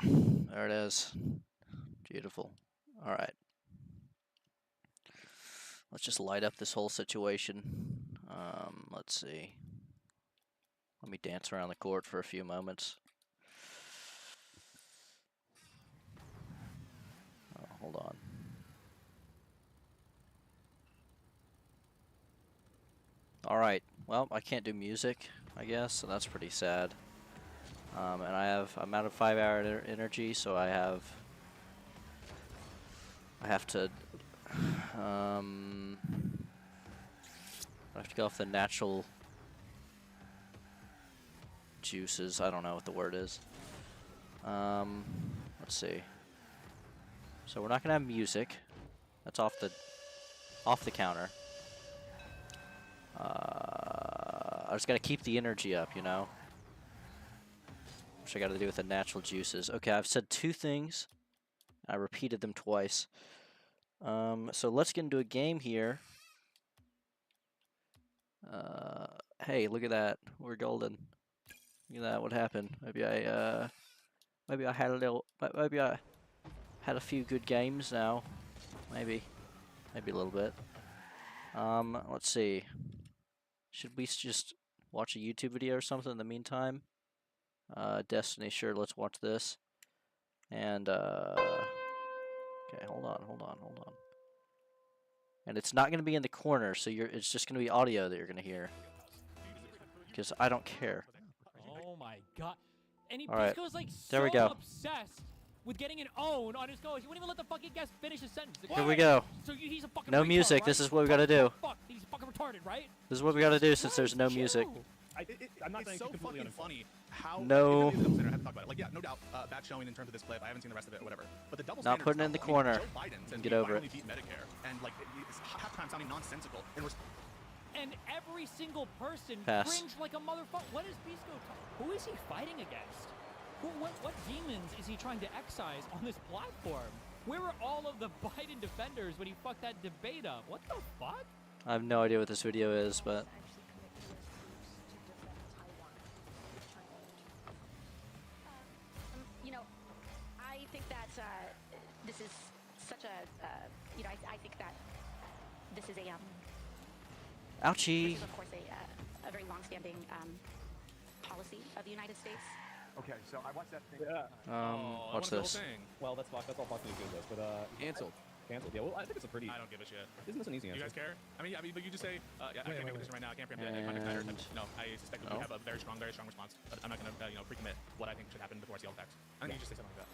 There it is. Beautiful. All right. Let's just light up this whole situation. Let's see. Let me dance around the court for a few moments. Oh, hold on. All right. Well, I can't do music, I guess, so that's pretty sad. And I'm out of 5-hour energy, so I have to I have to go off the natural juices. I don't know what the word is. Let's see. So we're not gonna have music. That's off the counter. I just gotta keep the energy up, you know. Which I gotta do with the natural juices. Okay, I've said 2 things. I repeated them twice. So let's get into a game here. Hey, look at that. We're golden. Look at that. What happened? Maybe I had maybe I had a few good games now. Maybe a little bit. Let's see. Should we just watch a YouTube video or something in the meantime? Destiny, sure, let's watch this. And, okay, hold on. And it's not going to be in the corner, so it's just going to be audio that you're going to hear. Because I don't care. Oh my god. And Alright, Bisco's like there we so go. obsessed with getting an own on his goal. He wouldn't even let the fucking guest finish his sentence. Here we go. So he's a fucking No retard, music, right? this is what we gotta do. Fuck, he's fucking retarded, right? This is what we gotta do since there's no music. I'm not saying so fucking funny how No. I have to talk about it. Like, yeah, no doubt, bad showing in terms of this clip. I haven't seen the rest of it, or whatever. But the double Not standard putting it in the stuff, I mean, corner. Joe Biden says Get we over it. finally beat Medicare, and like it's half the time sounding nonsensical. And we're And every single person Pass. cringed like a motherfucker. What is Bisco who is he fighting against? What demons is he trying to excise on this platform? Where were all of the Biden defenders when he fucked that debate up? What the fuck? I have no idea what this video is, but You know, I think that this is such a, you know, I think that this is a, ouchie. this is of course a very long-standing policy of the United States. Okay, so I watched that thing. Yeah. What's this? Well, that's all Fox News gives us, but Canceled. canceled. Yeah, well, I think it's a pretty. I don't give a shit. Isn't this an easy You answer? guys care? I mean, but you just say, yeah, I can't make a decision right now. I can't preempt it. And No, I suspect that we have a very strong response. But I'm not gonna, pre-commit what I think should happen before I see all the facts. I think you just say something like that.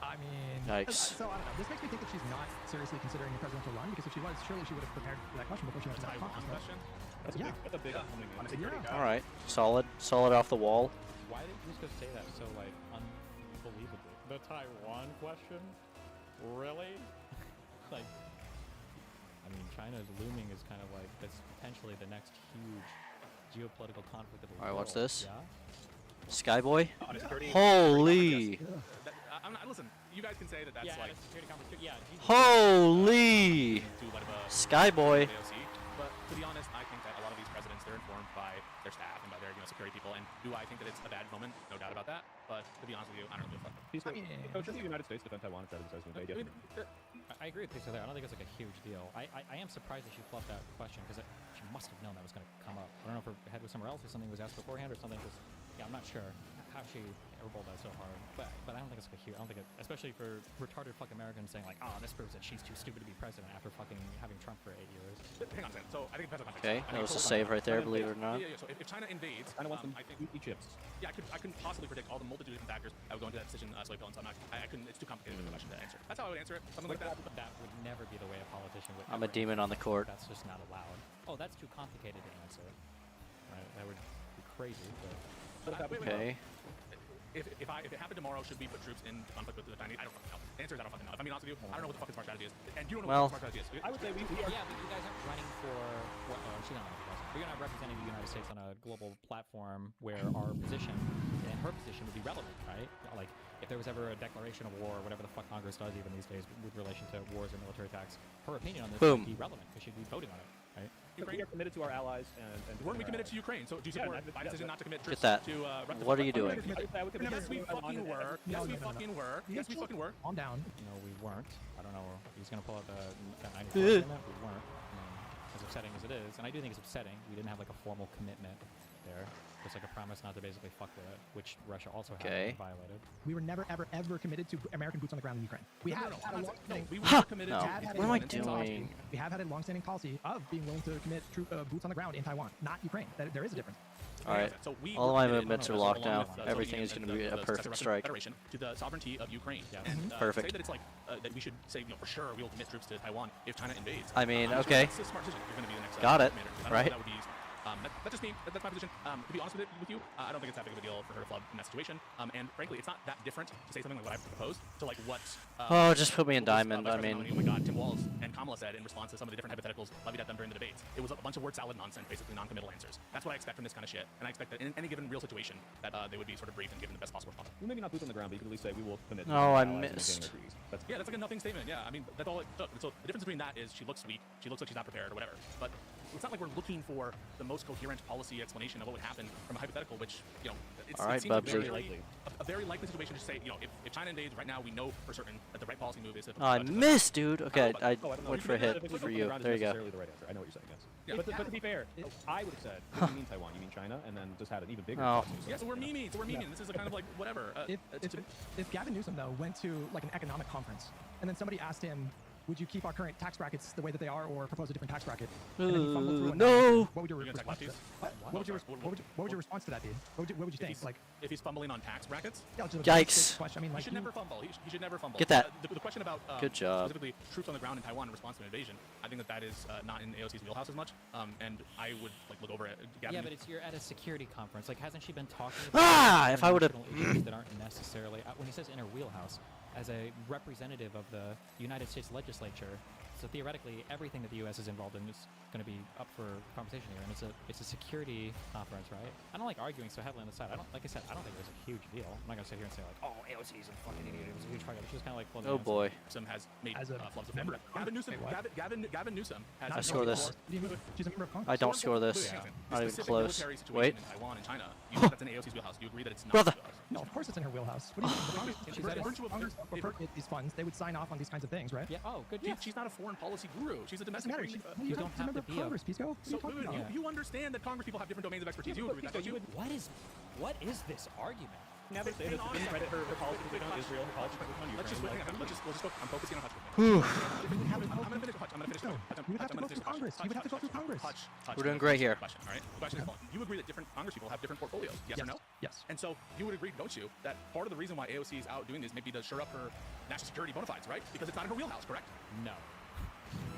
I mean, Yikes. So I don't know. This makes me think that she's not seriously considering a presidential run, because if she was, surely she would have prepared for that question before she went to that Taiwan conference. question. That's Yeah. That's a big upcoming game. Security guy. All right, solid off the wall. Why did Bisco say that so, like, unbelievably? The Taiwan question? Really? Like, I mean, China's looming is kind of like, that's potentially the next huge geopolitical conflict of the world. Alright, watch this. Yeah? Skyboy. On a security- Holy. I'm not, listen, you guys can say that that's yeah, like at a security conference. Yeah, Jesus. Holy. too light of a Skyboy. AOC. But to be honest, I think that a lot of these presidents, they're informed by their staff and by their security people. And do I think that it's a bad moment? No doubt about that. But to be honest with you, I don't really fuck. Peace. Should the United States defend Taiwan instead of the President? I mean, I agree with Bisco there. I don't think it's like a huge deal. I am surprised that she fluffed that question because she must have known that was going to come up. I don't know if her head was somewhere else or something was asked beforehand or something. Cause, yeah, I'm not sure how she airballed that so hard. But I don't think it's like a huge. I don't think it, especially for retarded fuck Americans saying like, oh, this proves that she's too stupid to be president after fucking having Trump for 8 years. hang on a second. So I think it depends on context. Okay, I that think was a it's- save right there, believe it or not. Yeah. So if China invades, China wants them I think to eat chips. yeah, I couldn't possibly predict all the multitude of different factors that would go into that decision. So I'm not. I couldn't. It's too complicated of a question to answer. That's how I would answer it. Something like that. That would never be the way a politician would. I'm a ever demon answer. on the court. That's just not allowed. Oh, that's too complicated to answer. Right? That would be crazy. But Wait. Okay. If it happened tomorrow, should we put troops in conflict with the Chinese? I don't fucking know. The answer is I don't fucking know. If I'm being honest with you, I don't know what the fucking smart strategy is. And you don't know Well- what the smart strategy is. I would say we are. yeah, but you guys aren't running for. What, she's not running for president. But you're not representing the United States on a global platform where our position and her position would be relevant, right? Like, if there was ever a declaration of war, or whatever the fuck Congress does even these days with relation to wars or military attacks, her opinion on this Boom. would be relevant because she'd be voting on it, right? Ukraine? We are committed to our allies and Weren't we committed to Ukraine? So do you Yeah, support yeah, my decision not to commit Get troops that. to rectify What are you that? doing? Yes, we fucking were. Yes, we fucking were. Yes, we fucking were. Calm down. No, we weren't. I don't know. He's going to pull out the 94 Yeah. agreement. We weren't. I mean, as upsetting as it is, and I do think it's upsetting, we didn't have like a formal commitment there. Just like a promise not to basically fuck with it, which Russia also Okay. had violated. We were never, ever, ever committed to American boots on the ground in Ukraine. We have had a long-standing We were Ha! committed No. to What am I independence. doing? We have had a long-standing policy of being willing to commit boots on the ground in Taiwan, not Ukraine. There is a difference. All right. So we All were of my committed, movements are along locked down. with, Everything Slovenia is and going to be a the perfect Russian strike. Federation to the sovereignty of Ukraine. Yes. And Perfect. say that it's like that we should say for sure we will commit troops to Taiwan if China invades. I mean, I'm just okay. That's a smart decision. You're going to be the next. Got it, commander. I don't right? know if that would be. That's just me. That's my position. To be honest with you, I don't think it's that big of a deal for her to flub in that situation. And frankly, it's not that different to say something like what I've proposed to like what. Oh, just put me in what was, diamond. Vice I President mean, Meloni, oh my God, Tim Walz and Kamala said in response to some of the different hypotheticals levied at them during the debates. It was a bunch of word salad nonsense, basically non-committal answers. That's what I expect from this kind of shit. And I expect that in any given real situation that they would be sort of briefed and given the best possible response. Well, maybe not boots on the ground, but you could at least say we will commit. No, to our I allies and maintaining missed. our treaties. That's Yeah, that's like a nothing statement. Yeah, I mean, that's all it took. So the difference between that is she looks weak, she looks like she's not prepared or whatever. But it's not like we're looking for the most coherent policy explanation of what would happen from a hypothetical, which, you know, All right, it seems like Bubsy. a very likely situation to say, you know, if China invades right now, we know for certain that the right policy move is to... oh, I missed, dude. Okay, I Oh, I don't know. went for a hit If it's for on the you. ground is There you go. necessarily the right answer. I know what you're saying, yes. Yeah. But to be fair, I would have said, what do you mean Taiwan? You mean China? And then just had an even bigger Oh. discussion. Yeah, so we're memeing. This is a kind of like, whatever. If Gavin Newsom, though, went to like an economic conference, and then somebody asked him, would you keep our current tax brackets the way that they are, or propose a different tax bracket? And then he fumbled through it. No! What would your You're gonna response to take that? What would your response to that be? What would you think? Like, if he's fumbling on tax brackets, yeah, just a Yikes. basic question. I mean, he like, should never fumble. He should never fumble. Get that. The question about Good job. specifically troops on the ground in Taiwan in response to an invasion, I think that is not in AOC's wheelhouse as much. And I would like look over at Gavin. Yeah, but you're at a security conference. Like, hasn't she been talking about Ah, if I would've- international issues that aren't necessarily when he says in her wheelhouse, as a representative of the United States legislature. So theoretically, everything that the U.S. is involved in is going to be up for conversation here, and it's a security conference, right? I don't like arguing so heavily on the side. Like I said, I don't think it was a huge deal. I'm not going to sit here and say like, oh, AOC is a fucking idiot. It was a huge fight. She was kind of like, Oh boy. Newsom has made As a flubs before. member- Gavin Newsom. Wait, what? Gavin Newsom has. not score this. What do you mean? She's a member of Congress. I don't score this. Hang on. Not The even specific close. military situation Wait. in Taiwan and China. You think that's in AOC's wheelhouse. You agree that it's not. Brother. in her wheelhouse. No, of course it's in her wheelhouse. What do you mean? The Congress, Is if that- Congress appropriate these funds, they would sign off on these kinds of things, right? yeah, oh, good. She's not a foreign policy guru. She's a Doesn't domestic. matter. You She's don't a have member to of be a- Congress, Pisco. What are So you talking wait, about? you understand that Congress people have different domains of expertise. You agree with that, don't you? What is this argument? Now they say that Hang on. didn't credit her policy position on Israel, her policy position on Let's just Ukraine. wait. Hang on. Let's just go. I'm focusing on Hutch. Whew. I'm gonna finish. Hutch. I'm gonna finish. No, Hutch, you would have to I'm go gonna through finish. Congress. You would have to go through Congress. Hutch. We're doing great here. Question. All right. The question is, you agree that different Congress people have different portfolios? Yes or no? Yes. And so you would agree, don't you, that part of the reason why AOC is out doing this may be to shore up her national security bona fides, right? Because it's not in her wheelhouse, correct? No.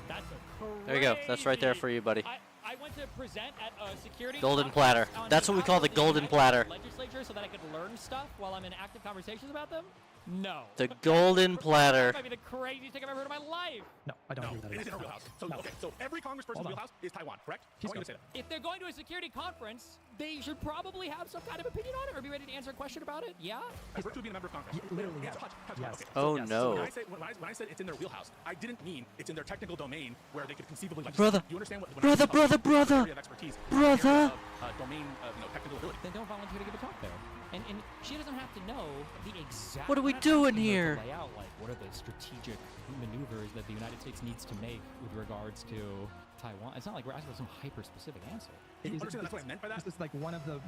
That's a There you go. That's right there crazy- for you, buddy. I went to present at a security Golden conference platter. on That's what we call behalf the of golden United platter. States Legislature so that I could learn stuff while I'm in active conversations about them. No. The golden platter. That might be the craziest thing I've ever heard in my life. No, I don't No, agree with it that. is in her wheelhouse. So, No. okay, so every congressperson's Hold on. wheelhouse is Taiwan, correct? I want you to say that. If they're going to a security conference, they should probably have some kind of opinion on it or be ready to answer a question about it. Yeah? By virtue of being a member of Congress. Literally, Yes, yes. Hutch, Yes. okay. Oh, yes. no. So when I said it's in their wheelhouse, I didn't mean it's in their technical domain where they could conceivably legislate. Brother. You understand what? when I Brother, say brother, brother. area of expertise, Brother. area of, domain, technical ability. Then don't volunteer to give a talk there. And she doesn't have to know the exact. What are we we're not doing asking her to here? Lay out like what are the strategic maneuvers that the United States needs to make with regards to Taiwan. It's not like we're asking for some hyper-specific answer. It You is- understand that's what I meant by that? This is like one of the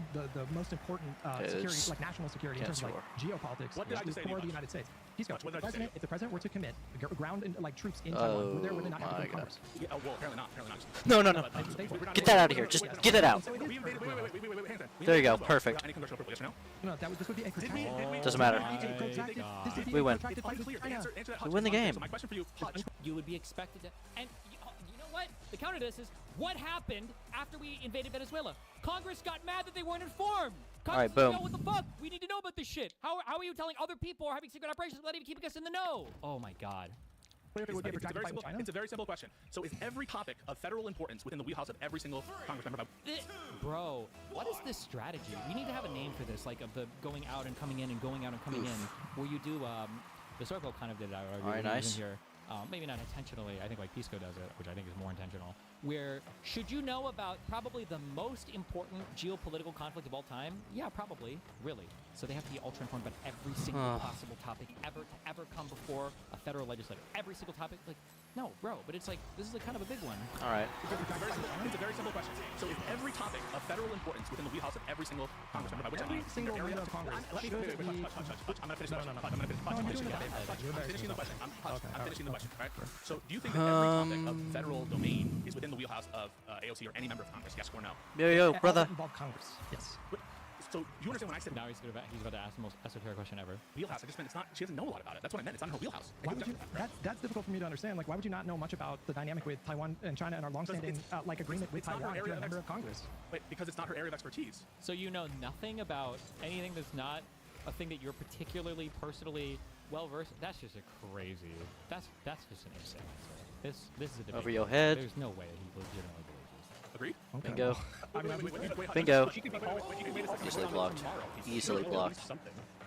most important It security, is. like national security in Yes, terms of like geopolitics What did I just say to you, for the Hutch? United States. He's got Hutch, what did I just say to you? if the president were to commit ground and like troops in Taiwan, would they not have to Oh go my to Congress? Yeah, well, apparently not. No, no, no. But, we're not- Get that out of here. Just get it out. So it is Wait, part of the wheelhouse. hang on. We There you go. didn't Perfect. without Any congressional approval, yes or no? No, this would be a protracted. Doesn't matter. My This would be a We win. protracted It's fight with unclear. China. Answer that, We Hutch. win the It's unclear. game. So my question for you, Hutch. You would be expected to. And you know what? The counter to this is what happened after we invaded Venezuela? Congress got mad that they weren't informed. Congress right, said, boom. "Yo, what the fuck? We need to know about this shit. How are you telling other people or having secret operations without even keeping us in the know?" Oh my God. What if it would be a It's a protracted very fight with simple- China? It's a very simple question. So is every topic of federal importance within the wheelhouse of every single Congress member? Bro, what is this strategy? We need to have a name for this, like of the going out and coming in and going out and coming in, where you do. The circle kind of did it already. All right, when he was nice. in here. maybe not intentionally. I think like Pisco does it, which I think is more intentional. Where should you know about probably the most important geopolitical conflict of all time? Yeah, probably. Really. So they have to be ultra informed about every single possible topic ever to ever come before a federal legislator. Every single topic. Like, no, bro. But it's like this is like kind of a big one. All right. It's a very simple question. So is every topic of federal importance within the wheelhouse of every single Congress member, by which I mean single area member of Congress Let me should finish. be- Hutch, I'm gonna finish the question. No. Hutch, I'm gonna finish. Hutch, No, I'm you're doing finishing that. the- You're I'm finishing the question. Okay, I'm finishing the okay. question. Right? So do you think that every topic of federal domain is within the wheelhouse of AOC or any member of Congress? Yes or no? Yo, All brother. that involve Congress. Yes. So you understand when I said Now he's about to ask the most esoteric question ever. wheelhouse? I just meant it's not. She doesn't know a lot about it. That's what I meant. It's not in her wheelhouse. Why would you? That's difficult for me to understand. Like, why would you not know much about the dynamic with Taiwan and China and our longstanding like agreement with it's not her Taiwan if area you're a of member of Congress? Wait, because it's not her area of expertise. So you know nothing about anything that's not a thing that you're particularly personally well versed. That's just a crazy. That's just an insane answer. This is a debate. Over your head. There's no way he legitimately believes this. Agreed? Okay. Bingo. Wait, Bingo. She could be called. Easily blocked. Easily blocked.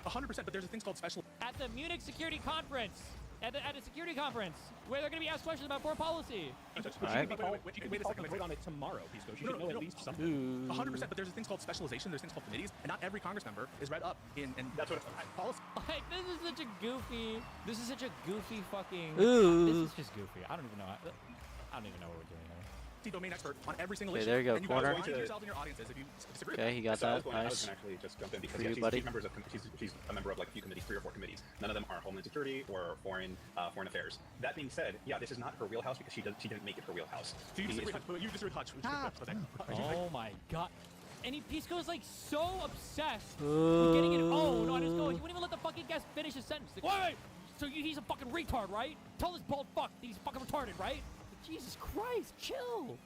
100%, but there's things called special. At the Munich Security Conference, at a security conference, where they're going to be asked questions about foreign policy. Alright. Wait a second. Wait on it tomorrow, Pisco. She No, should know no, at no. least something. Ooh. 100%, but there's things called specialization. There's things called committees, and not every Congress member is read up in. And that's what policy. Like, this is such a goofy fucking. Ooh. This is just goofy. I don't even know what we're doing here. Domain expert on every single Okay, issue. there you go, And corner. guys lie to yourselves and your audiences if you disagree. Okay, he got So I that. was going Nice. to actually just jump in because For you, she's, buddy. she's a member of like a few committees, 3 or 4 committees. None of them are Homeland Security or foreign affairs. That being said, yeah, this is not her wheelhouse because she didn't make it her wheelhouse. So you The disagree, issue- Hutch, but you disagree with Hutch. Oh my god. And Pisco is like so obsessed with getting it owned on his go. He wouldn't even let the fucking guest finish his sentence. Like, wait. So he's a fucking retard, right? Tell this bald fuck that he's fucking retarded, right? Jesus Christ, chill.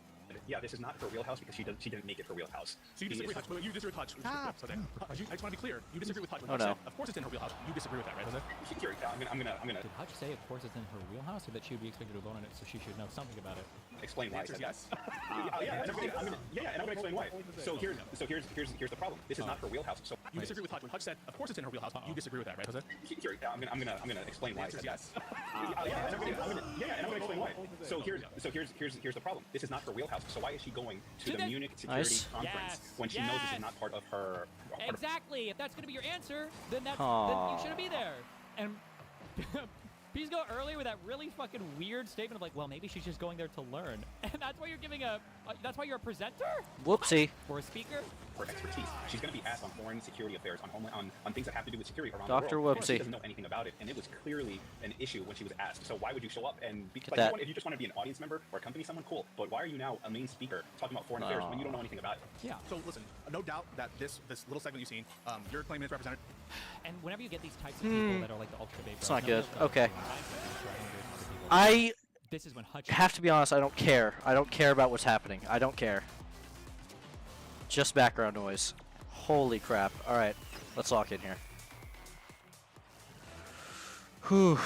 Yeah, this is not her wheelhouse because she didn't make it her wheelhouse. So you disagree with Hutch, but you disagree with Hutch. Ah. I just want to be clear. You disagree with Hutch. When Oh, Hutch no. said, of course it's in her wheelhouse. You disagree with that, right, Jose? Here, I'm gonna Did Hutch say, of course, it's in her wheelhouse, or that she would be expected to vote on it, so she should know something about it? explain The why I answer is said yes. that. Yeah, and I'm gonna explain why. So here's the problem. This is not her wheelhouse. So You disagree with Hutch. When Hutch said, of course it's in her wheelhouse. You disagree with that, right, Jose? here, I'm gonna explain The why I answer said is that. yes. And I'm gonna explain why. So here's the problem. This is not her wheelhouse. So why is she going to the Did it- Munich Security Nice. Conference Yes, when she knows this yes. is not part of her? Exactly. If that's going to be your answer, then then Aw. you shouldn't be there. And Pisco earlier with that really fucking weird statement of like, well, maybe she's just going there to learn, and that's why you're giving that's why you're a presenter Whoopsie. or a speaker. Her expertise. She's going to be asked on foreign security affairs, on things that have to do with security around Dr. the world. She Whoopsie. doesn't know anything about it, and it was clearly an issue when she was asked. So why would you show up and be that. if you just want to be an audience member or accompany someone, cool. But why are you now a main speaker talking about foreign affairs when you don't know anything about it? Yeah. So listen, no doubt that this little segment you've seen, you're claiming it's represented. And whenever you get these types of people that are like the ultra debate, It's bros, not none good. of them Okay. are other people. I This is when Hutch. have to be honest, I don't care. I don't care about what's happening. I don't care. Just background noise. Holy crap. Alright, let's lock in here. Whew.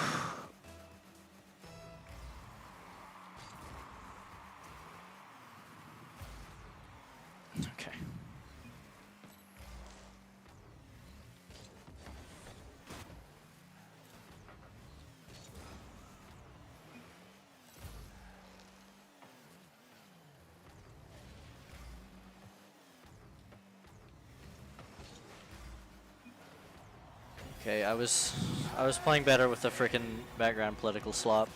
Okay. Okay, I was playing better with the frickin' background political slop.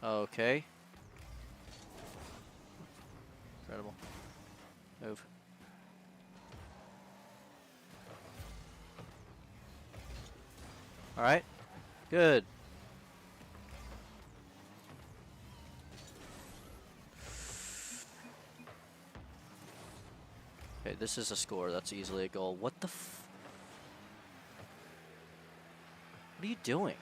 Okay. Incredible. Move. Alright. Good. Okay, this is a score. That's easily a goal. What the f... What are you doing?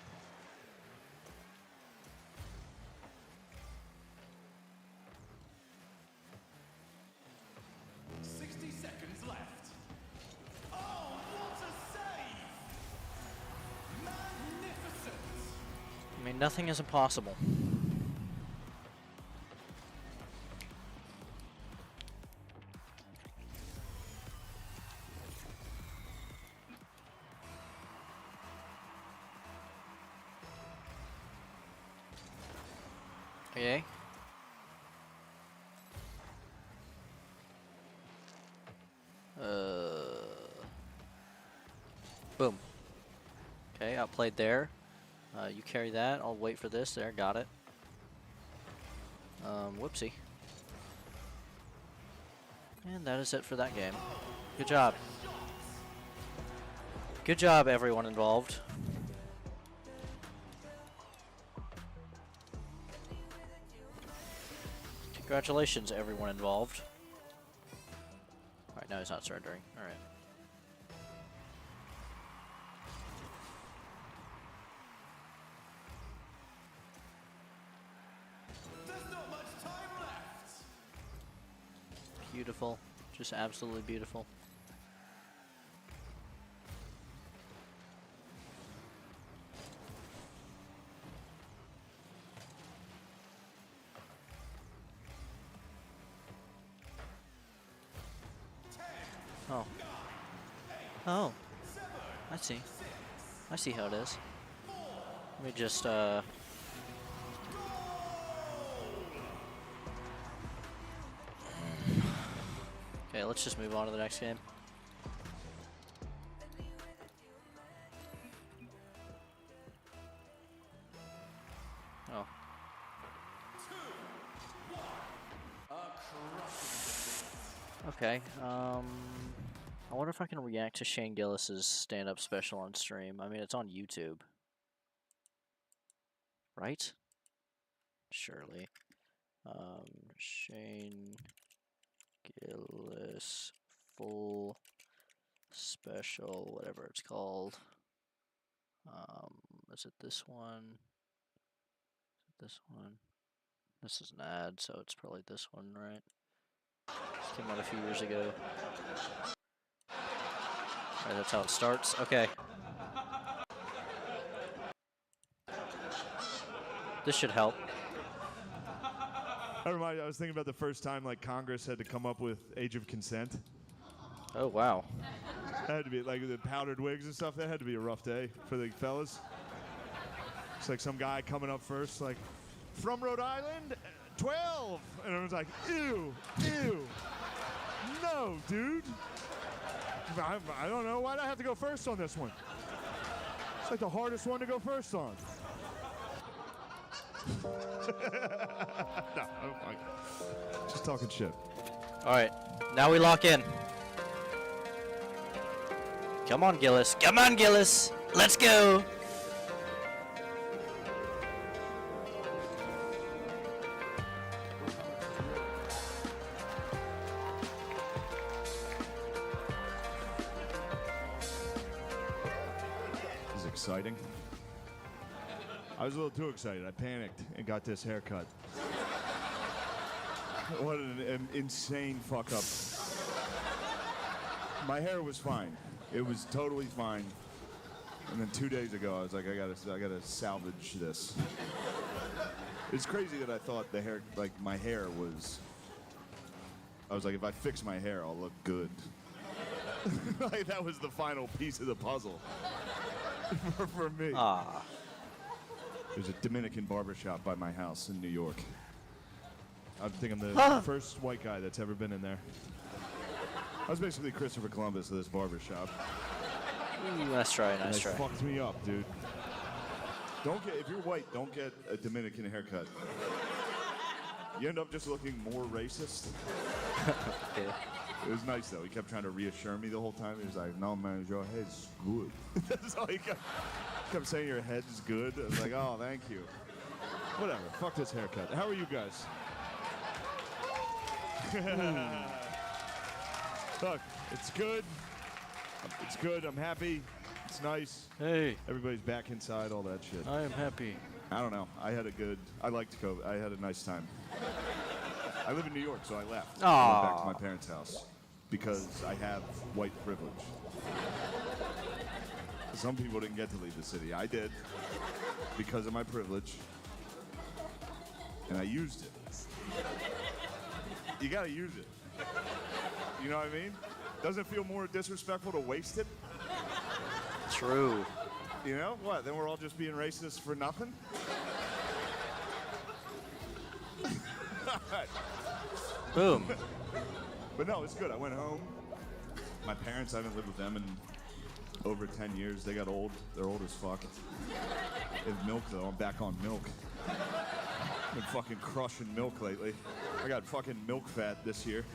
mean, nothing is impossible. Okay. Boom. Okay, outplayed there. You carry that. I'll wait for this. There, got it. Whoopsie. And that is it for that game. Good job. Good job, everyone involved. Congratulations, everyone involved. Alright, now he's not surrendering. Alright. Beautiful. Just absolutely beautiful. Oh. Oh. I see. I see how it is. Let me just, okay, let's just move on to the next game. Oh. Okay, I wonder if I can react to Shane Gillis's stand-up special on stream. I mean, it's on YouTube. Right? Surely. Shane Gillis full special, whatever it's called. Is it this one? Is it this one? This is an ad, so it's probably this one, right? This came out a few years ago. Alright, that's how it starts. Okay. This should help. I was thinking about the first time like Congress had to come up with age of consent. Oh wow. That had to be like the powdered wigs and stuff. That had to be a rough day for the fellas. It's like some guy coming up first, like from Rhode Island, 12, and everyone's like, ew, ew, no, dude. I don't know. Why'd I have to go first on this one? It's like the hardest one to go first on. No, I'm just talking shit. Alright, now we lock in. Come on, Gillis. Come on, Gillis. Let's go. This is exciting. I was a little too excited. I panicked and got this haircut. What an insane fuck up. My hair was fine. It was totally fine. And then 2 days ago, I was like, I gotta salvage this. It's crazy that I thought the hair, like my hair was. I was like, if I fix my hair, I'll look good. Like that was the final piece of the puzzle for me. Ah. There's a Dominican barbershop by my house in New York. I think I'm the first white guy that's ever been in there. I was basically Christopher Columbus of this barbershop. Nice try, nice try. It fucked me up, dude. If you're white, don't get a Dominican haircut. You end up just looking more racist. Okay. It was nice though. He kept trying to reassure me the whole time. He was like, "No, man, your head's good." That's all he kept saying. Your head's good. I was like, "Oh, thank you." Whatever. Fuck this haircut. How are you guys? Look, it's good. It's good. I'm happy. It's nice. Hey. Everybody's back inside. All that shit. I am happy. I don't know. I liked COVID. I had a nice time. I live in New York, so I left. I went back to my parents' house because I have white privilege. Some people didn't get to leave the city. I did because of my privilege, and I used it. You gotta use it. You know what I mean? Doesn't it feel more disrespectful to waste it? True. You know what? Then we're all just being racist for nothing. Boom. But no, it's good. I went home. My parents, I haven't lived with them in over 10 years. They got old. They're old as fuck. They have milk, though. I'm back on milk. Been fucking crushing milk lately. I got fucking milk fat this year.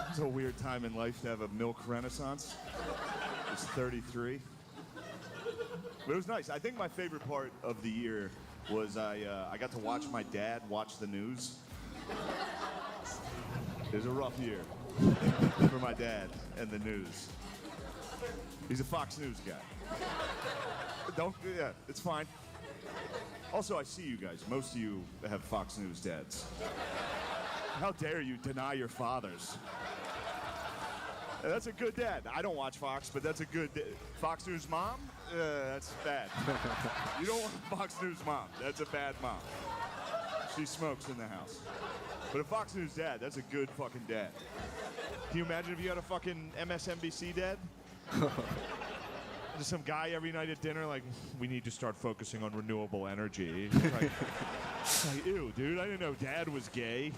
It's a weird time in life to have a milk renaissance. I was 33. But it was nice. I think my favorite part of the year was I got to watch my dad watch the news. It was a rough year for my dad and the news. He's a Fox News guy. Yeah, it's fine. Also, I see you guys. Most of you have Fox News dads. How dare you deny your fathers? That's a good dad. I don't watch Fox, but that's a good Fox News mom? That's bad. You don't want a Fox News mom. That's a bad mom. She smokes in the house. But a Fox News dad, that's a good fucking dad. Can you imagine if you had a fucking MSNBC dad? Just some guy every night at dinner like, we need to start focusing on renewable energy. Like, ew, dude, I didn't know dad was gay.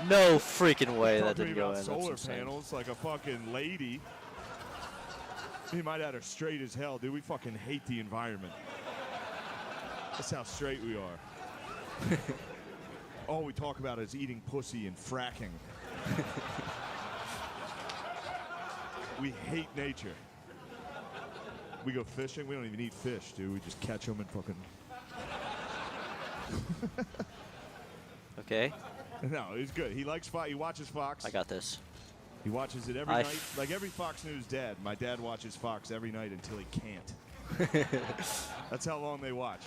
No freaking way that Talk to me didn't go about in. solar That's insane. panels like a fucking lady. Me and my dad are straight as hell, dude. We fucking hate the environment. That's how straight we are. All we talk about is eating pussy and fracking. We hate nature. We go fishing. We don't even eat fish, dude. We just catch them and fucking. Okay. No, he's good. He likes Fox. He watches Fox. I got this. He watches it every night. Like every Fox News dad, my dad watches Fox every night until he can't. That's how long they watch.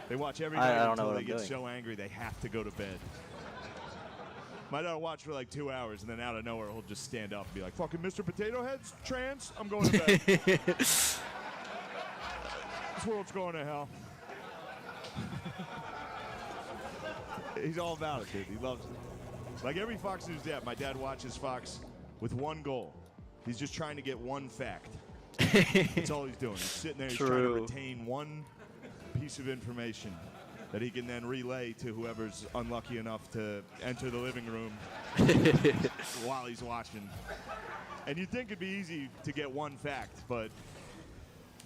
They watch every night until they get so angry they have to go to bed. My dad will watch for like 2 hours, and then out of nowhere, he'll just stand up and be like, fucking Mr. Potato Head's trans? I'm going to bed. This world's going to hell. He's all about it, dude. He loves it. Like every Fox News dad, my dad watches Fox with one goal. He's just trying to get one fact. That's all he's doing. He's sitting there, he's trying to retain one piece of information that he can then relay to whoever's unlucky enough to enter the living room while he's watching. And you'd think it'd be easy to get one fact, but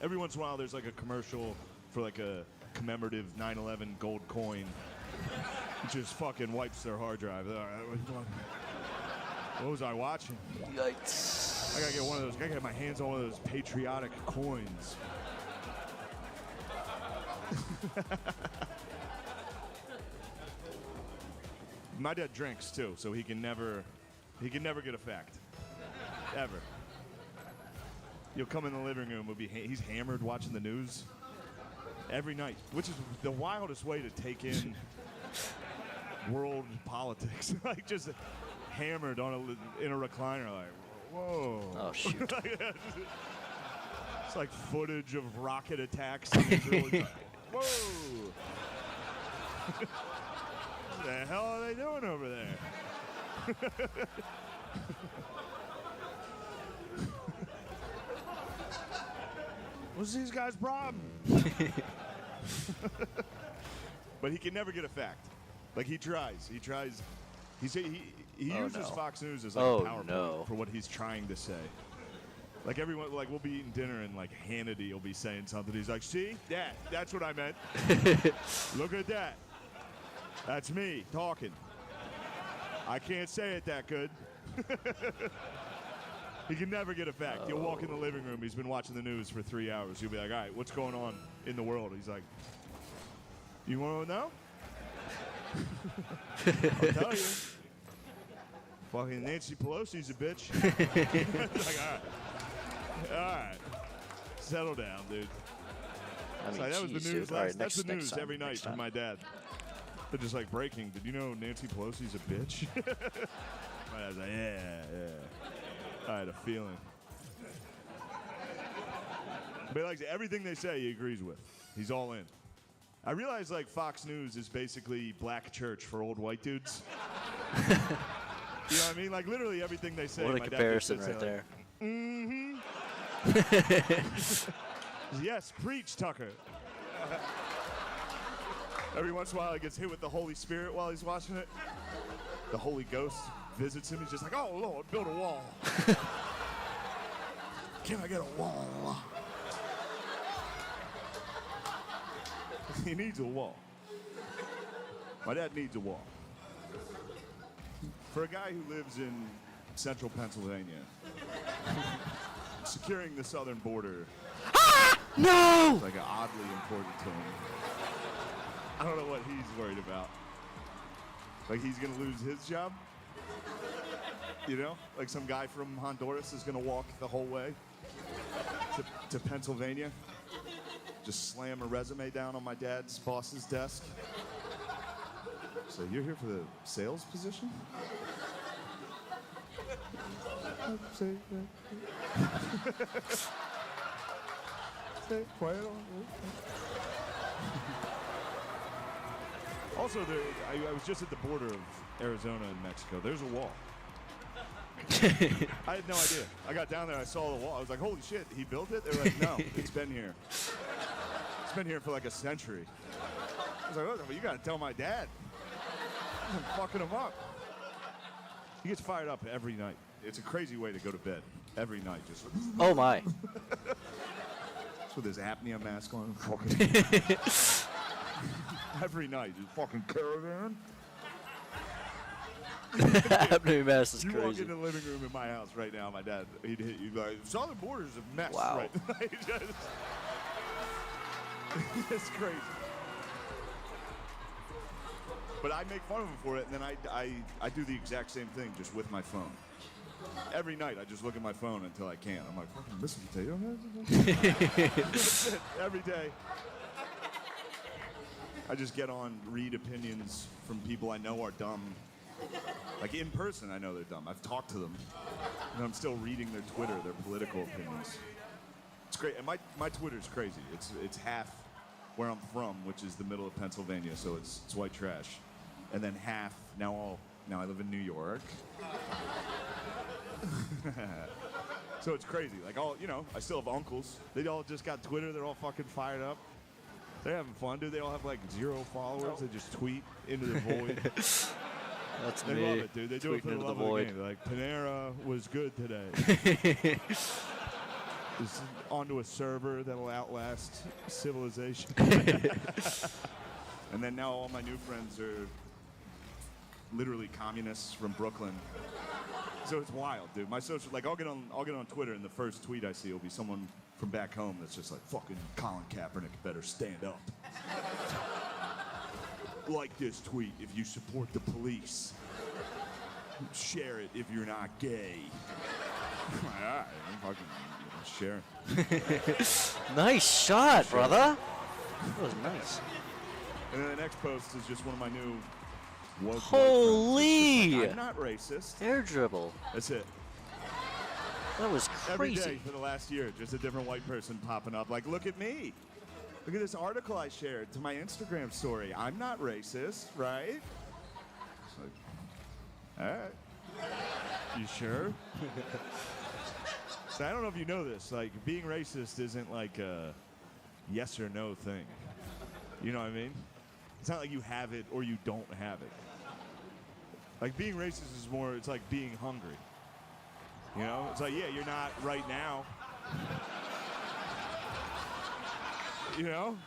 every once in a while there's like a commercial for like a commemorative 9/11 gold coin. It just fucking wipes their hard drive. What was I watching? Yikes. I gotta get one of those. I gotta get my hands on one of those patriotic coins. My dad drinks too, so he can never get a fact, ever. You'll come in the living room, he's hammered watching the news every night, which is the wildest way to take in world politics. Like just hammered on in a recliner, like whoa. Oh shoot. It's like footage of rocket attacks. And he's really like, whoa. What the hell are they doing over there? What's these guys' problem? But he can never get a fact. Like he tries. He uses Fox News as like a PowerPoint for what he's trying to say. Like everyone, like we'll be eating dinner and like Hannity will be saying something. He's like, "See, that's what I meant. Look at that. That's me talking. I can't say it that good." He can never get a fact. You'll walk in the living room. He's been watching the news for 3 hours. You'll be like, "All right, what's going on in the world?" He's like, "You want to know?" I'll tell you. Fucking Nancy Pelosi's a bitch. Like, all right. Settle down, dude. I mean, like, that was the news. Right, that's the news every night from my dad. They're just like breaking. Did you know Nancy Pelosi's a bitch? My dad's like, yeah. I had a feeling. But like everything they say, he agrees with. He's all in. I realize like Fox News is basically black church for old white dudes. You know what I mean? Like literally everything they say. What a my dad comparison just right sits there. Yes, preach, Tucker. Every once in a while he gets hit with the Holy Spirit while he's watching it. The Holy Ghost visits him. He's just like, oh, Lord, build a wall. Can I get a wall? He needs a wall. My dad needs a wall. For a guy who lives in central Pennsylvania, securing the southern border No! is like oddly important to him. I don't know what he's worried about. Like he's gonna lose his job? You know? Like some guy from Honduras is gonna walk the whole way to Pennsylvania, just slam a resume down on my dad's boss's desk. So you're here for the sales position? Say quiet on. Also, I was just at the border of Arizona and Mexico. There's a wall. I had no idea. I got down there, I saw the wall. I was like, holy shit, he built it? They were like, no, it's been here. It's been here for like a century. I was like, oh, you gotta tell my dad. I'm fucking him up. He gets fired up every night. It's a crazy way to go to bed. Every night, just Oh my. just with his apnea mask on. Every night, just fucking caravan. Apnea mask is You walk crazy. in the living room in my house right now, my dad, he'd hit you like, Southern Border's a mess Wow. right now. It's crazy. But I make fun of him for it, and then I do the exact same thing, just with my phone. Every night, I just look at my phone until I can't. I'm like, fucking Mr. Potato Head? That's it. Every day. I just get on, read opinions from people I know are dumb. Like in person, I know they're dumb. I've talked to them, and I'm still reading their Twitter, their political opinions. It's great, and my Twitter's crazy. It's half where I'm from, which is the middle of Pennsylvania, so it's white trash, and then half now I live in New York. So it's crazy. Like I still have uncles. They all just got Twitter. They're all fucking fired up. They're having fun, dude. They all have like 0 followers. They just tweet into the void. That's They me. love it, dude. They do it for tweeting the into love the of the void. game. They're like, Panera was good today. It's onto a server that'll outlast civilization. And then now all my new friends are literally communists from Brooklyn. So it's wild, dude. My social, like, I'll get on Twitter, and the first tweet I see will be someone from back home that's just like, fucking Colin Kaepernick better stand up. Like this tweet if you support the police. Share it if you're not gay. All right, I'm fucking share. Nice shot, brother. That was nice. And then the next post is just one of my new woke white friends. Holy! Just like, I'm not racist. Air dribble. That's it. That was Every day crazy. for the last year, just a different white person popping up. Like, look at me. Look at this article I shared to my Instagram story. I'm not racist, right? It's like, all right. You sure? So I don't know if you know this. Like, being racist isn't like a yes or no thing. You know what I mean? It's not like you have it or you don't have it. Like, being racist is more, it's like being hungry. You know? It's like, yeah, you're not right now. You know?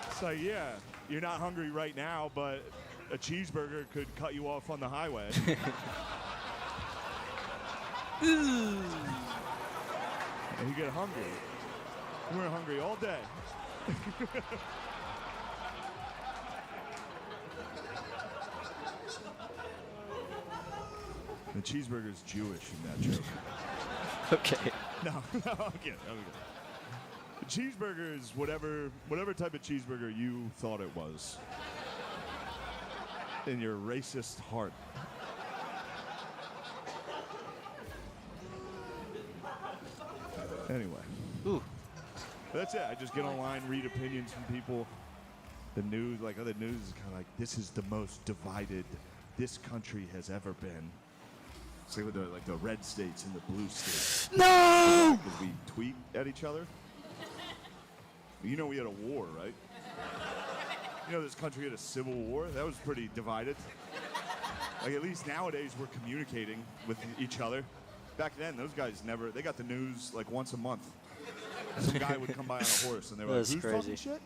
It's like, yeah, you're not hungry right now, but a cheeseburger could cut you off on the highway. And you get hungry. We're hungry all day. The cheeseburger's Jewish in that joke. Okay. No, I'm kidding. The cheeseburger is whatever type of cheeseburger you thought it was in your racist heart. Anyway, But that's it. I just get online, read opinions from people. The news, like other news, is kind of like, this is the most divided this country has ever been. It's like with the red states and the blue states. No! Because we tweet at each other. You know we had a war, right? You know this country had a civil war? That was pretty divided. Like, at least nowadays we're communicating with each other. Back then, those guys never, they got the news like once a month. Some guy would come by on a horse and they were like, That's who's crazy. talking shit?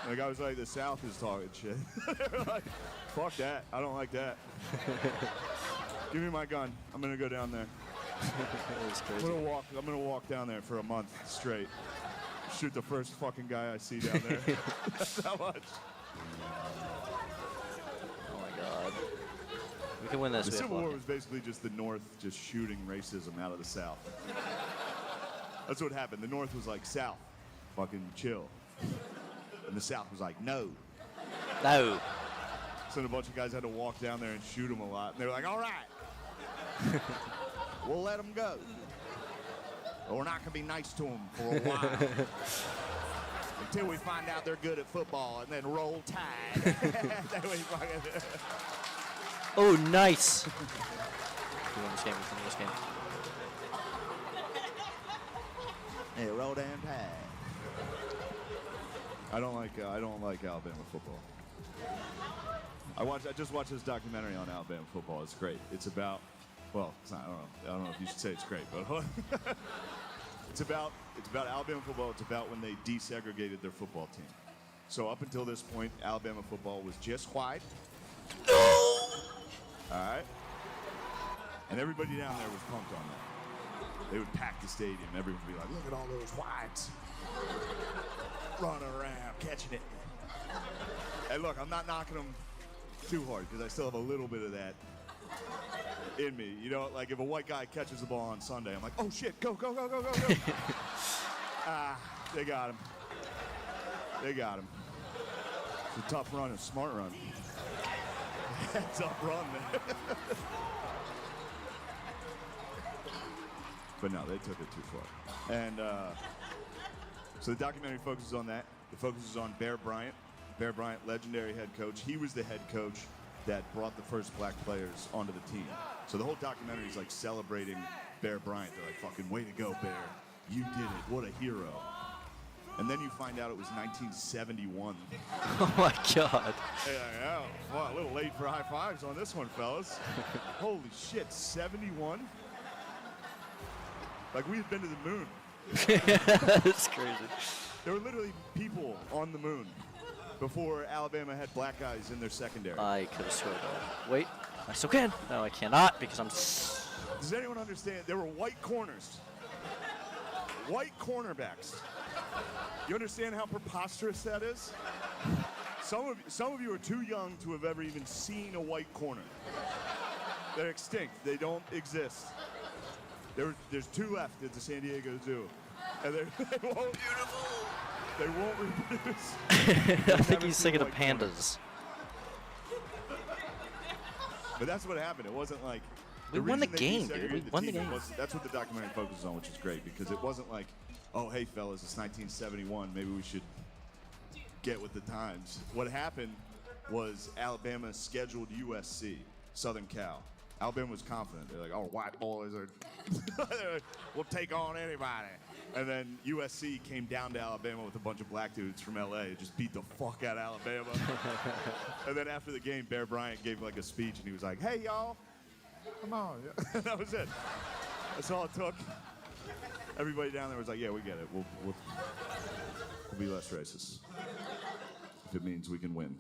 And the guy was like, the South is talking shit. They were like, fuck that. I don't like that. Give me my gun. I'm gonna go down there. That's crazy. I'm gonna walk down there for a month straight. Shoot the first fucking guy I see down there. That's how much. Oh my god. We can win this. The We have Civil War luck. was basically just the North just shooting racism out of the South. That's what happened. The North was like, South, fucking chill. And the South was like, no. No. So then a bunch of guys had to walk down there and shoot them a lot. And they were like, all right. We'll let them go. But we're not going to be nice to them for a while. Until we find out they're good at football and then roll tide. Then we fucking... Oh, nice. We win this game. We win this game. Hey, roll damn tide. I don't like Alabama football. I just watched this documentary on Alabama football. It's great. It's about, well, it's not, I don't know if you should say it's great, but it's about Alabama football. It's about when they desegregated their football team. So up until this point, Alabama football was just white. All right. And everybody down there was pumped on that. They would pack the stadium. Everyone would be like, look at all those whites running around, catching it. And look, I'm not knocking them too hard because I still have a little bit of that in me. You know, like if a white guy catches the ball on Sunday, I'm like, oh shit, go, go, go, go, go, go. They got him. They got him. It's a tough run, a smart run. Tough run, man. But no, they took it too far. And so the documentary focuses on that. It focuses on Bear Bryant. Bear Bryant, legendary head coach. He was the head coach that brought the first black players onto the team. So the whole documentary is like celebrating Bear Bryant. They're like, fucking way to go, Bear. You did it. What a hero. And then you find out it was 1971. Oh my god. Yeah, well, a little late for high fives on this one, fellas. Holy shit, 71? Like we had been to the moon. That's crazy. There were literally people on the moon before Alabama had black guys in their secondary. I could have scored that. Wait, I still can. No, I cannot because I'm. Does anyone understand? There were white corners. White cornerbacks. You understand how preposterous that is? Some of you are too young to have ever even seen a white corner. They're extinct. They don't exist. There's two left at the San Diego Zoo, and they won't. Beautiful. They won't reproduce. I think he's thinking of pandas. But that's what happened. It wasn't like We won the reason they game, dude. We desegregated won the team, game. That's what the documentary focuses on, which is great because it wasn't like, oh, hey, fellas, it's 1971. Maybe we should get with the times. What happened was Alabama scheduled USC, Southern Cal. Alabama was confident. They're like, oh, white boys are, we'll take on anybody. And then USC came down to Alabama with a bunch of black dudes from LA and just beat the fuck out of Alabama. And then after the game, Bear Bryant gave like a speech and he was like, hey, y'all, come on. That was it. That's all it took. Everybody down there was like, yeah, we get it. We'll be less racist if it means we can win.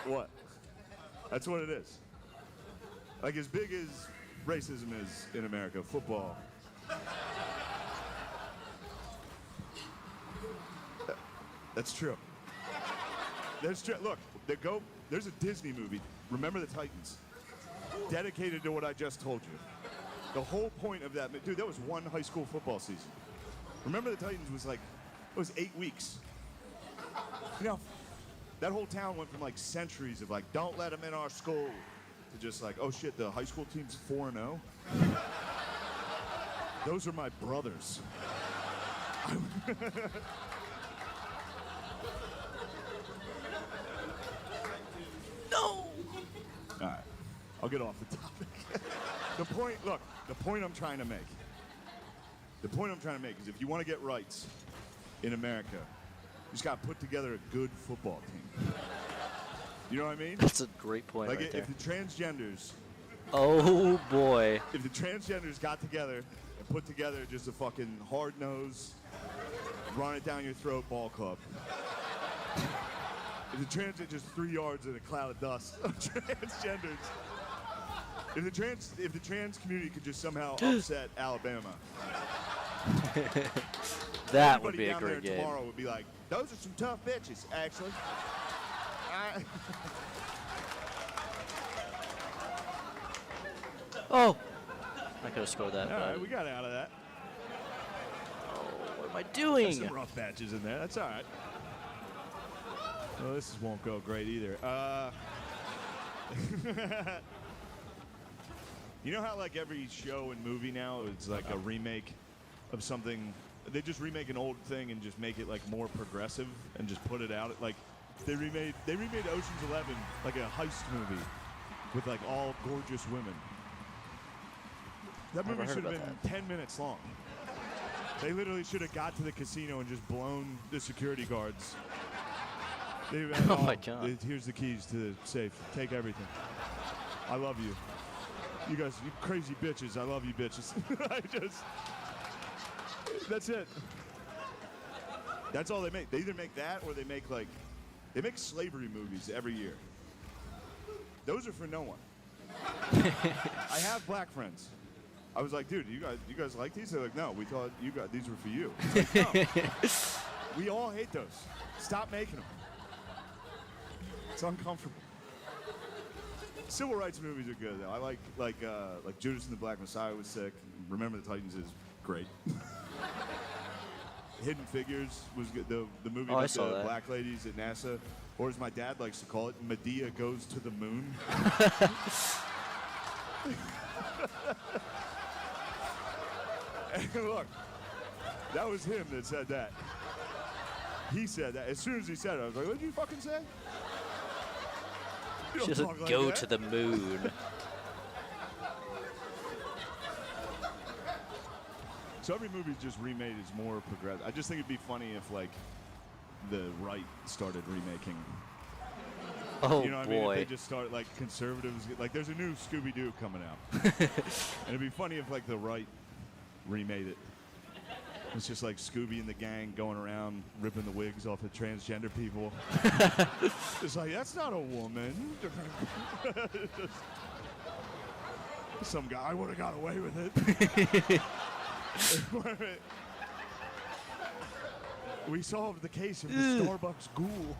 What? That's what it is. Like as big as racism is in America, football. That's true. That's true. Look, there's a Disney movie, Remember the Titans, dedicated to what I just told you. The whole point of that, dude, that was one high school football season. Remember the Titans was like, it was 8 weeks. You know, that whole town went from like centuries of like, don't let them in our school, to just like, oh shit, the high school team's 4-0. Those are my brothers. No. All right, I'll get off the topic. The point I'm trying to make. The point I'm trying to make is if you want to get rights in America, you just got to put together a good football team. You know what I mean? That's a great point Like right there. if the transgenders, Oh boy. if the transgenders got together and put together just a fucking hard-nosed, run it down your throat ball club. If the trans are just 3 yards in a cloud of dust of transgenders. If the trans community could just somehow upset Alabama. That would everybody be a down great there game. tomorrow would be like, those are some tough bitches, actually. Oh. I could have scored that. All but- right, we got out of that. Oh, what am I There's doing? some rough matches in there. That's all right. Well, this won't go great either. You know how like every show and movie now is like a remake of something? They just remake an old thing and just make it like more progressive and just put it out. Like they remade Ocean's 11 like a heist movie with like all gorgeous women. That Never movie heard should have about been 10 minutes long. They literally should have got to the casino and just blown the security guards. They went, Oh my God. Here's the keys to the safe. Take everything. I love you. You guys, you crazy bitches. I love you bitches. That's it. That's all they make. They either make that or they make slavery movies every year. Those are for no one. I have black friends. I was like, dude, you guys like these? They're like, no, we thought these were for you. It's like, no. We all hate those. Stop making them. It's uncomfortable. Civil rights movies are good though. I like Judas and the Black Messiah was sick. Remember the Titans is great. Hidden Figures was good. The movie Oh, I with saw the that. black ladies at NASA, or as my dad likes to call it, Medea Goes to the Moon. And look, that was him that said that. He said that. As soon as he said it, I was like, what did you fucking say? You don't She talk doesn't like go that. to the moon. So every movie just remade is more progressive. I just think it'd be funny if like the right started remaking. Oh You know what I mean? boy. If they just start like conservatives, like there's a new Scooby-Doo coming out. And it'd be funny if like the right remade it. It's just like Scooby and the gang going around ripping the wigs off of transgender people. It's like, that's not a woman. Some guy would have got away with it. We solved the case of the Starbucks ghoul.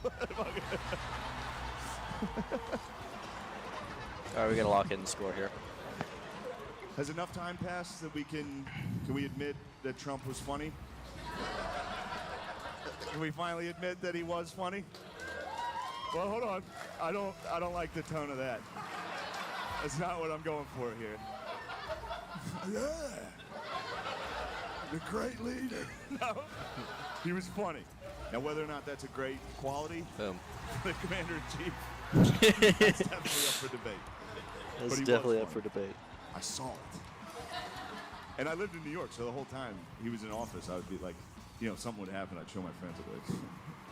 All right, we gotta lock in the score here. Has enough time passed that can we admit that Trump was funny? Can we finally admit that he was funny? Well, hold on. I don't like the tone of that. That's not what I'm going for here. Yeah. The great leader. No. He was funny. Now, whether or not that's a great quality, Boom. the commander-in-chief, that's definitely up for debate. That's But he was definitely up funny. for debate. I saw it. And I lived in New York, so the whole time he was in office, I would be like, something would happen, I'd show my friends, I'd be like,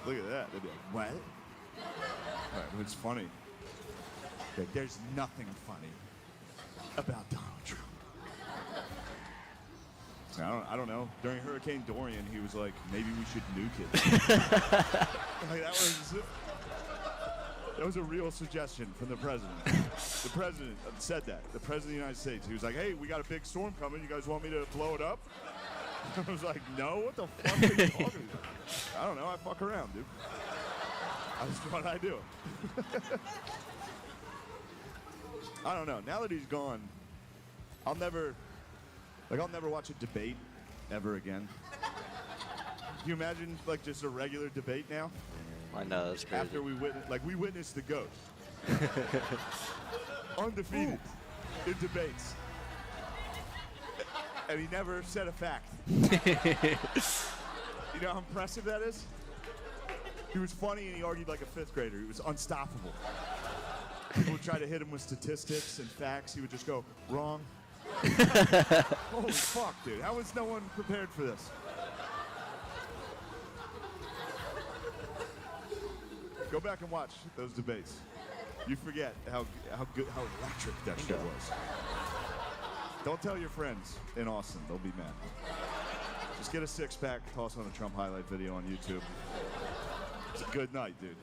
look at that. They'd be like, what? All right, it's funny. Like, there's nothing funny about Donald Trump. So I don't know. During Hurricane Dorian, he was like, maybe we should nuke it. Like, that was a real suggestion from the president. The president said that. The president of the United States. He was like, hey, we got a big storm coming. You guys want me to blow it up? I was like, no, what the fuck are you talking about? I don't know. I fuck around, dude. That's what I do. I don't know. Now that he's gone, I'll never watch a debate ever again. Can you imagine, like, just a regular debate now? I know, that's crazy. After we witnessed the GOAT. Undefeated in debates. and he never said a fact. You know how impressive that is? He was funny and he argued like a 5th grader. He was unstoppable. People would try to hit him with statistics and facts. He would just go, wrong. Holy fuck, dude. How was no one prepared for this? Go back and watch those debates. You forget how electric that shit was. Don't tell your friends in Austin. They'll be mad. Just get a 6-pack, toss on a Trump highlight video on YouTube. It's a good night, dude.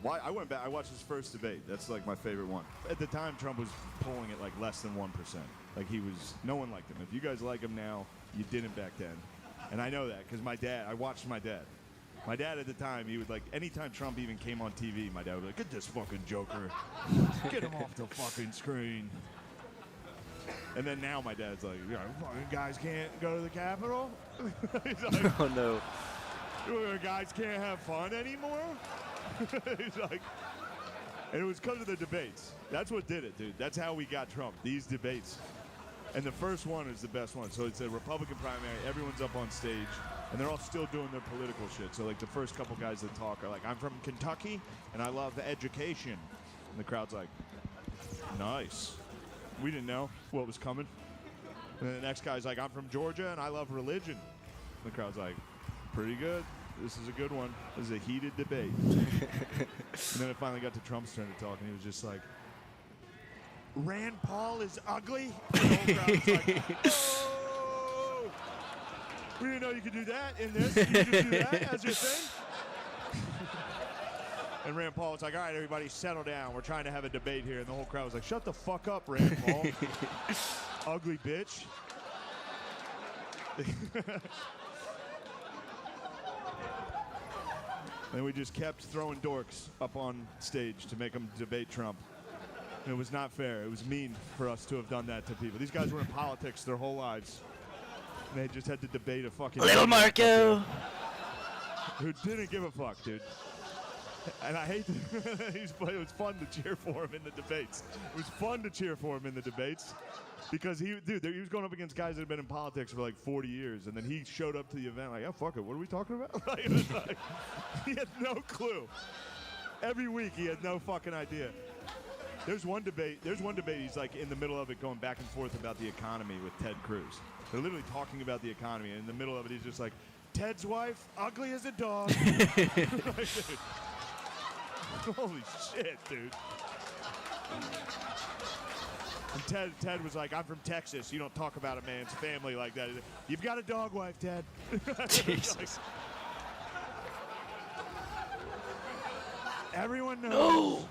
Why I went back. I watched his first debate. That's like my favorite one. At the time, Trump was polling at like less than 1%. Like no one liked him. If you guys like him now, you didn't back then. And I know that because I watched my dad. My dad at the time, he would like, anytime Trump even came on TV, my dad would be like, get this fucking joker. Get him off the fucking screen. And then now my dad's like, you know, fucking guys can't go to the Capitol? He's like, Oh no. Guys can't have fun anymore? He's like, and it was because of the debates. That's what did it, dude. That's how we got Trump, these debates. And the first one is the best one. So it's a Republican primary. Everyone's up on stage, and they're all still doing their political shit. So like the first couple guys that talk are like, I'm from Kentucky, and I love education. And the crowd's like, nice. We didn't know what was coming. And then the next guy's like, I'm from Georgia, and I love religion. And the crowd's like, pretty good. This is a good one. This is a heated debate. And then it finally got to Trump's turn to talk, and he was just like, Rand Paul is ugly? And the whole crowd was like, oh! We didn't know you could do that in this. You could do that as your thing? And Rand Paul was like, all right, everybody, settle down. We're trying to have a debate here. And the whole crowd was like, shut the fuck up, Rand Paul. Ugly bitch. And we just kept throwing dorks up on stage to make them debate Trump. And it was not fair. It was mean for us to have done that to people. These guys were in politics their whole lives. And they just had to debate a fucking... Little Marco! Who didn't give a fuck, dude. And I hate that. It was fun to cheer for him in the debates. It was fun to cheer for him in the debates. Because he was going up against guys that had been in politics for like 40 years, and then he showed up to the event like, oh, fuck it, what are we talking about? Like, it was like, he had no clue. Every week he had no fucking idea. There's one debate he's like in the middle of it going back and forth about the economy with Ted Cruz. They're literally talking about the economy, and in the middle of it he's just like, Ted's wife, ugly as a dog. Like, dude. Holy shit, dude. And Ted was like, I'm from Texas. You don't talk about a man's family like that. You've got a dog wife, Ted. Jesus. Like, everyone knows. No!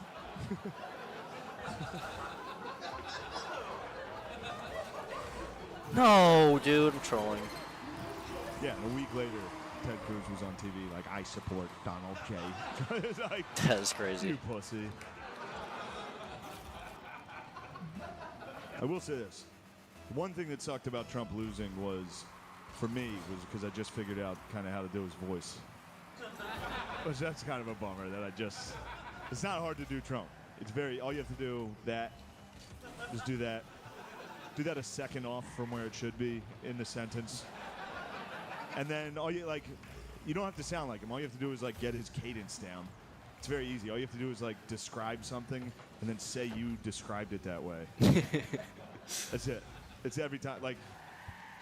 No, dude, I'm trolling. Yeah, and a week later, Ted Cruz was on TV like, I support Donald J. It's like, That's crazy. you pussy. I will say this. One thing that sucked about Trump losing was, for me, was because I just figured out kind of how to do his voice. Which that's kind of a bummer that it's not hard to do Trump. It's all you have to do just do that. Do that a second off from where it should be in the sentence. And then you don't have to sound like him. All you have to do is like get his cadence down. It's very easy. All you have to do is like describe something and then say you described it that way. That's it. It's every time. Like,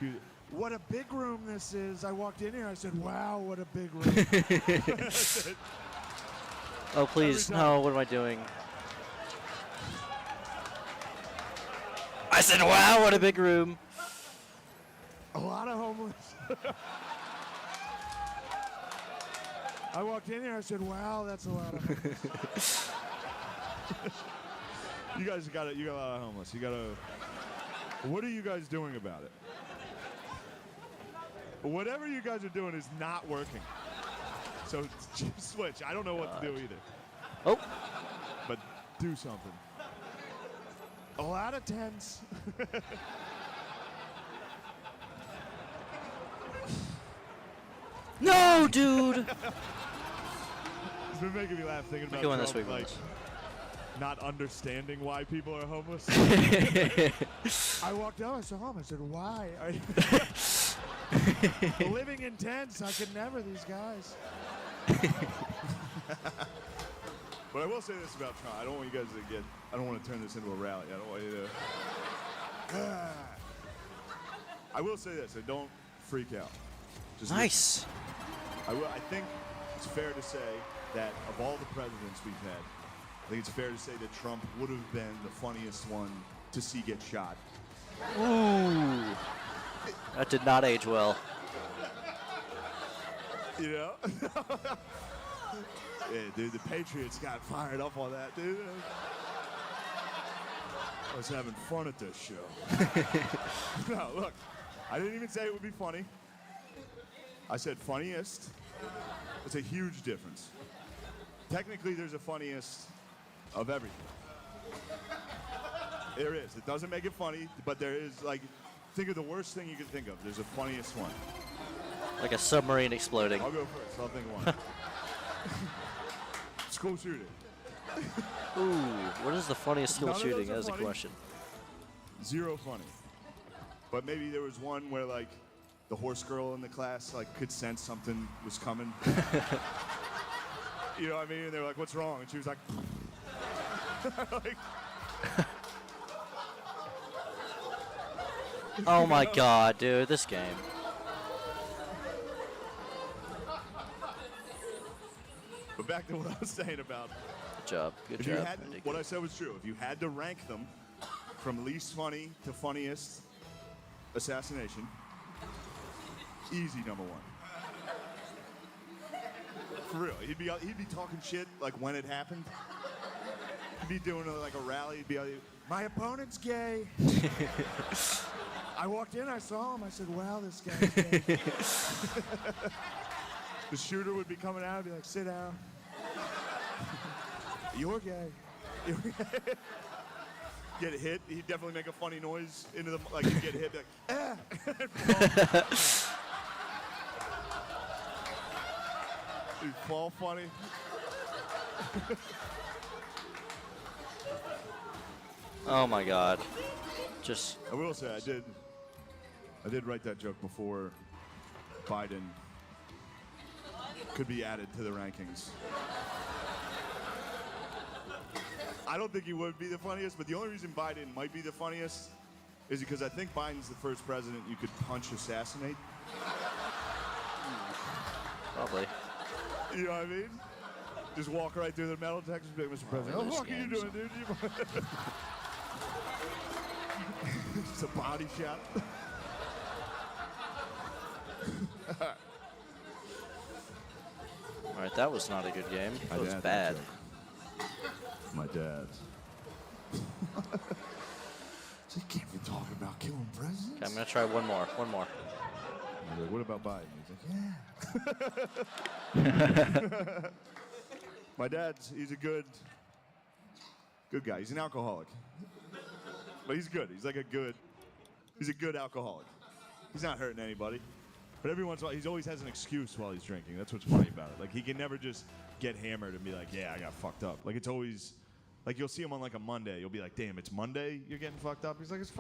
dude, what a big room this is. I walked in here. I said, wow, what a big room. That's it. Oh, please. No, what am I doing? I said, wow, what a big room. A lot of homeless. I walked in here, I said, wow, that's a lot of homeless. You got a lot of homeless. What are you guys doing about it? Whatever you guys are doing is not working. So just switch. I don't know what to do either. Oh. But do something. A lot of tents. No, dude. It's been making me laugh thinking about Look at when Trump, this week was. not understanding why people are homeless. I walked out, I saw him, I said, why? Are you living in tents, I could never, these guys. But I will say this about Trump. I don't want you guys to get, I don't want to turn this into a rally. I don't want you to. I will say this, don't freak out. Just Nice. I think it's fair to say that of all the presidents we've had, I think it's fair to say that Trump would have been the funniest one to see get shot. Ooh. That did not age well. You know? Yeah, dude, the Patriots got fired up on that, dude. I was having fun at this show. No, look, I didn't even say it would be funny. I said funniest. It's a huge difference. Technically, there's a funniest of everything. There is. It doesn't make it funny, but there is, like, think of the worst thing you can think of. There's a funniest one. Like a submarine exploding. I'll go first. I'll think of one. School shooting. Ooh, what is the funniest school None of shooting? those are That is a funny. question. Zero funny. But maybe there was one where, like, the horse girl in the class, like, could sense something was coming. You know what I mean? And they were like, what's wrong? And she was like, like Oh my god, dude, this game. But back to what I was saying about Good job. Good if you job. had, Very what good. I said was true. If you had to rank them from least funny to funniest assassination, easy number one. For real, he'd be talking shit like when it happened. He'd be doing like a rally. He'd be like, my opponent's gay. I walked in, I saw him. I said, wow, this guy's gay. The shooter would be coming out and be like, sit down. You're gay. You're gay. Get hit, he'd definitely make a funny noise into the, like, he'd get hit, be like, ah! He'd fall funny. Oh my god. Just I will say, I did write that joke before Biden could be added to the rankings. I don't think he would be the funniest, but the only reason Biden might be the funniest is because I think Biden's the first president you could punch assassinate. probably. You know what I mean? Just walk right through the metal detectors and be like, Mr. President, what the fuck are you doing, dude? It's a body shot. Alright, that was not a good game. My That was dad, bad. My dad. So you can't be talking about killing presidents? Okay, I'm gonna try one more. One more. I'm like, what about Biden? He's like, yeah. My dad's, he's a good guy. He's an alcoholic. But he's good. He's like he's a good alcoholic. He's not hurting anybody. But every once in a while, he always has an excuse while he's drinking. That's what's funny about it. Like, he can never just get hammered and be like, yeah, I got fucked up. Like, it's always, like, you'll see him on, like, a Monday. You'll be like, damn, it's Monday? You're getting fucked up? He's like, it's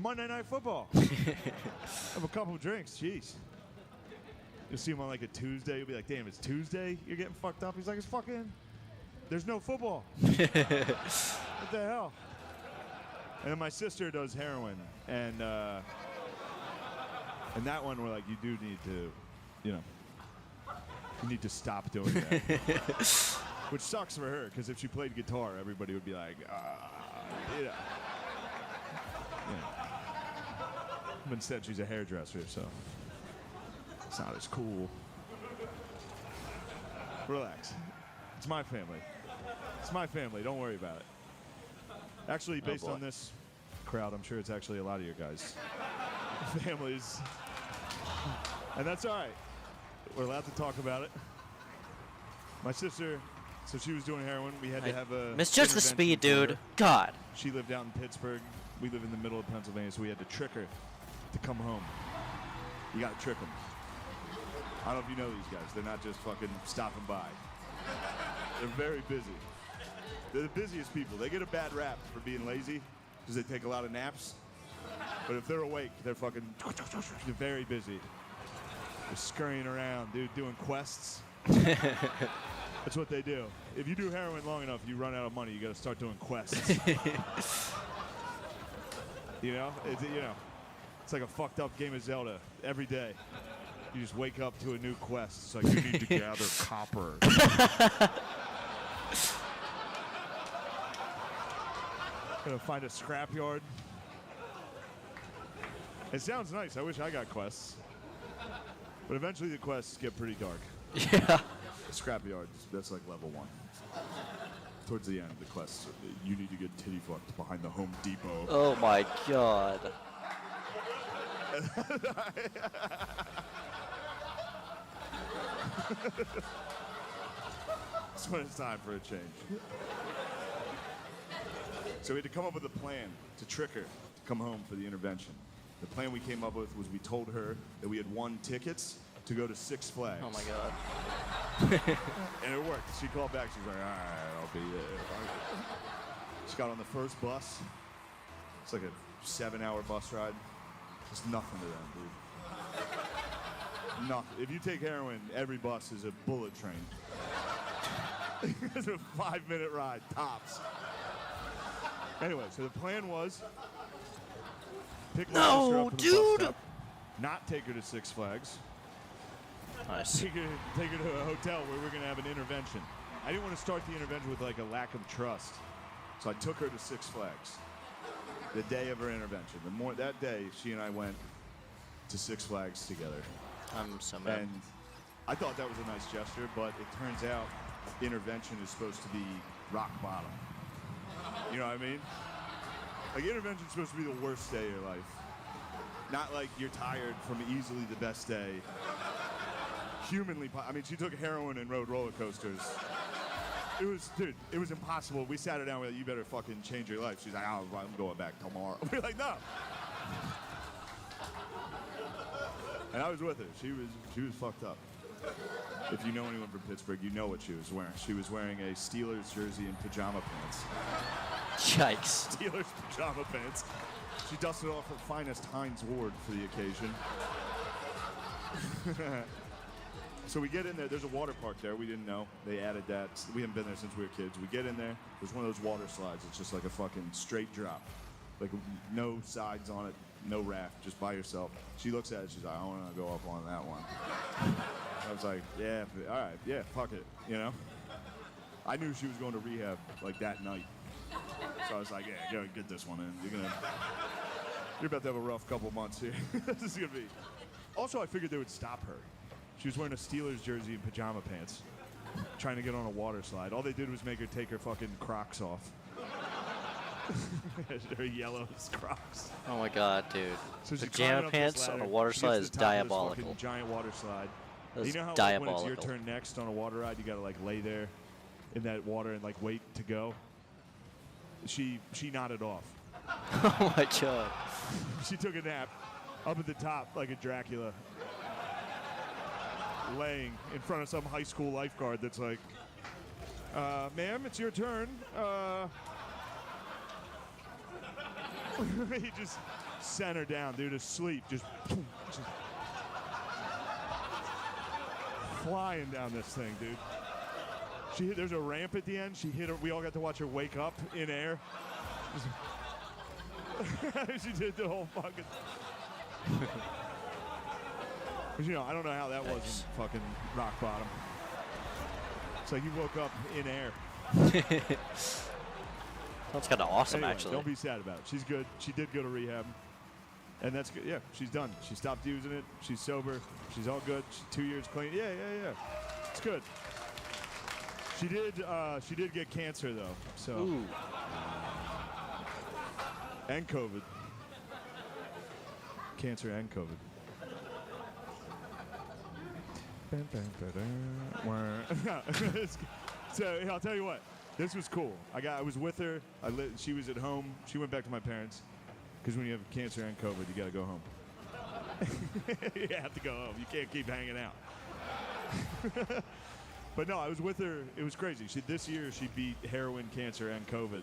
Monday Night Football. Have a couple of drinks. Jeez. You'll see him on, like, a Tuesday. You'll be like, damn, it's Tuesday? You're getting fucked up? He's like, there's no football. What the hell? And then my sister does heroin, and that one, we're like, you do need to, you need to stop doing that. Which sucks for her, because if she played guitar, everybody would be like, you know. But instead, she's a hairdresser, so it's not as cool. Relax. It's my family. It's my family. Don't worry about it. Actually, based on this crowd, I'm sure it's actually a lot of your guys' families. And that's all right. We're allowed to talk about it. My sister, so she was doing heroin. We had to have a... Miss just the intervention speed, for her. dude. God. She lived out in Pittsburgh. We live in the middle of Pennsylvania, so we had to trick her to come home. You got to trick them. I don't know if you know these guys. They're not just fucking stopping by. They're very busy. They're the busiest people. They get a bad rap for being lazy because they take a lot of naps. But if they're awake, they're fucking they're very busy. They're scurrying around, dude, doing quests. That's what they do. If you do heroin long enough, you run out of money. You got to start doing quests. You know, it's like a fucked up game of Zelda. Every day, you just wake up to a new quest. It's like you need to gather copper. Gonna find a scrapyard. It sounds nice. I wish I got quests. But eventually the quests get pretty dark. Yeah. The scrapyard, that's like level 1. Towards the end, the quests, you need to get titty fucked behind the Home Depot. Oh my god. That's when it's time for a change. So we had to come up with a plan to trick her to come home for the intervention. The plan we came up with was we told her that we had won tickets to go to Six Flags. Oh my god. And it worked. She called back. She's like, all right, I'll be there. She got on the first bus. It's like a 7-hour bus ride. It's nothing to them, dude. Nothing. If you take heroin, every bus is a bullet train. It's a 5-minute ride, tops. Anyway, so the plan was pick my sister up from the bus stop, not take her to Six Flags. Nice. Take her to a hotel where we're going to have an intervention. I didn't want to start the intervention with like a lack of trust. So I took her to Six Flags the day of her intervention. That day, she and I went to Six Flags together. I'm so mad. And I thought that was a nice gesture, but it turns out intervention is supposed to be rock bottom. You know what I mean? Like, intervention's supposed to be the worst day of your life. Not like you're tired from easily the best day. Humanly, I mean, she took heroin and rode roller coasters. It was impossible. We sat her down with, you better fucking change your life. She's like, I'm going back tomorrow. We're like, no. And I was with her. She was fucked up. If you know anyone from Pittsburgh, you know what she was wearing. She was wearing a Steelers jersey and pajama pants. Yikes. Steelers pajama pants. She dusted off her finest Heinz Ward for the occasion. So we get in there. There's a water park there. We didn't know. They added that. We haven't been there since we were kids. We get in there. There's one of those water slides. It's just like a fucking straight drop. Like no sides on it, no raft, just by yourself. She looks at it. She's like, I want to go up on that one. I was like, yeah, all right, yeah, fuck it, you know? I knew she was going to rehab like that night. So I was like, yeah, go get this one in. You're about to have a rough couple months here. This is going to be. Also, I figured they would stop her. She was wearing a Steelers jersey and pajama pants, trying to get on a water slide. All they did was make her take her fucking Crocs off. Her yellow Crocs. Oh my god, dude. So she Pajama climbed up this pants on ladder. a water She slide gets is to the top of this diabolical. fucking giant water slide. That is You know how like, diabolical. when it's your turn next on a water ride, you gotta like lay there in that water and like wait to go? She nodded off. Oh my god. She took a nap up at the top like a Dracula, laying in front of some high school lifeguard that's like, ma'am, it's your turn. He just sent her down, dude, asleep, just flying down this thing, dude. There's a ramp at the end. She hit her. We all got to watch her wake up in air. She did the whole fucking. Because, you know, I don't know how that wasn't fucking rock bottom. It's like you woke up in air. That's kind of awesome, Anyway, actually. Don't be sad about it. She's good. She did go to rehab. And that's good. Yeah, she's done. She stopped using it. She's sober. She's all good. She's 2 years clean. Yeah. It's good. She did get cancer, though. So. Ooh. And COVID. Cancer and COVID. So I'll tell you what. This was cool. I was with her. She was at home. She went back to my parents. Because when you have cancer and COVID, you got to go home. You have to go home. You can't keep hanging out. But no, I was with her. It was crazy. This year she beat heroin, cancer, and COVID.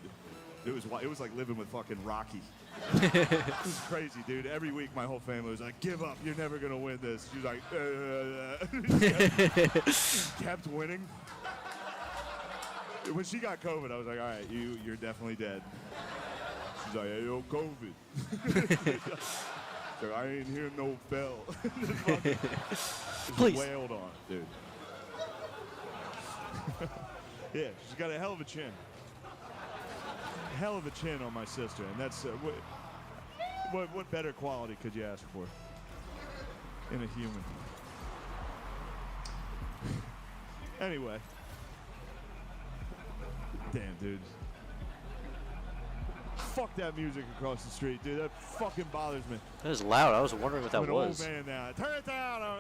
It was like living with fucking Rocky. It was crazy, dude. Every week my whole family was like, "Give up. You're never gonna win this." She was like, She kept winning. When she got COVID, I was like, "All right, you're definitely dead." She's like, "Hey, yo, COVID." So I ain't hear no bell. Just Please. wailed on, dude. Yeah, she's got a hell of a chin. Hell of a chin on my sister, and that's what better quality could you ask for in a human? Anyway, damn, dude. Fuck that music across the street, dude. That fucking bothers me. That was loud. I was wondering what that I'm an was. old man now. Turn it down.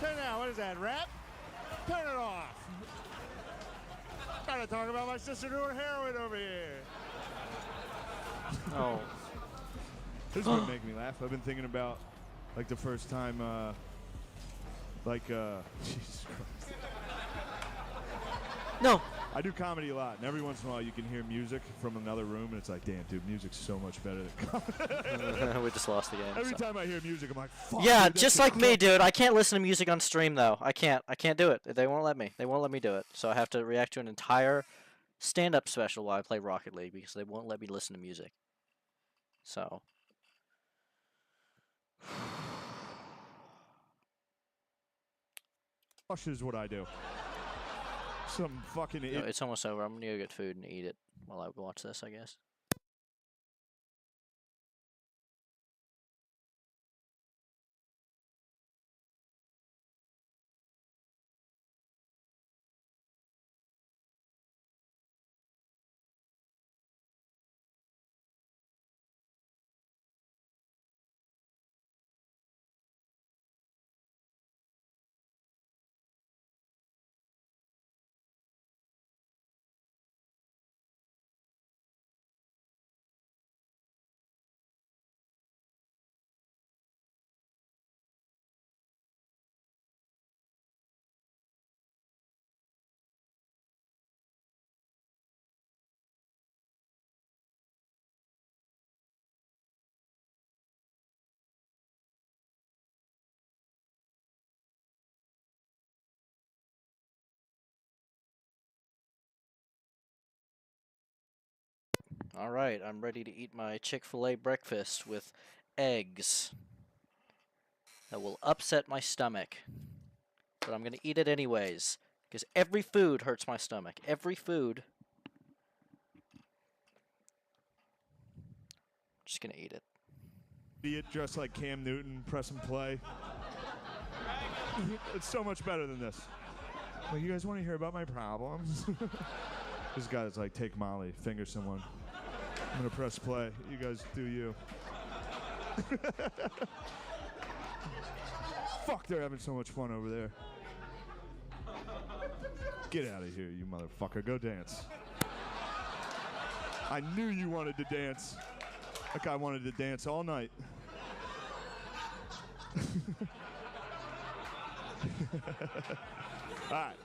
Turn it down. What is that, rap? Turn it off. Trying to talk about my sister doing heroin over here. Oh. This would make me laugh. I've been thinking about, like, the first time, Jesus Christ. No. I do comedy a lot, and every once in a while you can hear music from another room, and it's like, damn, dude, music's so much better than comedy. We just lost the game. Every so. time I hear music, I'm like, fuck. Yeah, dude, that just shit like me, sucks. dude. I can't listen to music on stream though. I can't do it. They won't let me. They won't let me do it. So I have to react to an entire stand-up special while I play Rocket League because they won't let me listen to music. So. Rush is what I do. Some fucking No, idiot. it's almost over. I'm gonna go get food and eat it while I watch this, I guess. All right, I'm ready to eat my Chick-fil-A breakfast with eggs. That will upset my stomach. But I'm going to eat it anyways. Because every food hurts my stomach. Every food. Just going to eat it. Idiot dressed like Cam Newton, press and play. It's so much better than this. Well, you guys want to hear about my problems? This guy's like, take Molly, finger someone. I'm gonna press play. You guys do you. Fuck, they're having so much fun over there. Get out of here, you motherfucker. Go dance. I knew you wanted to dance. That guy wanted to dance all night. All right.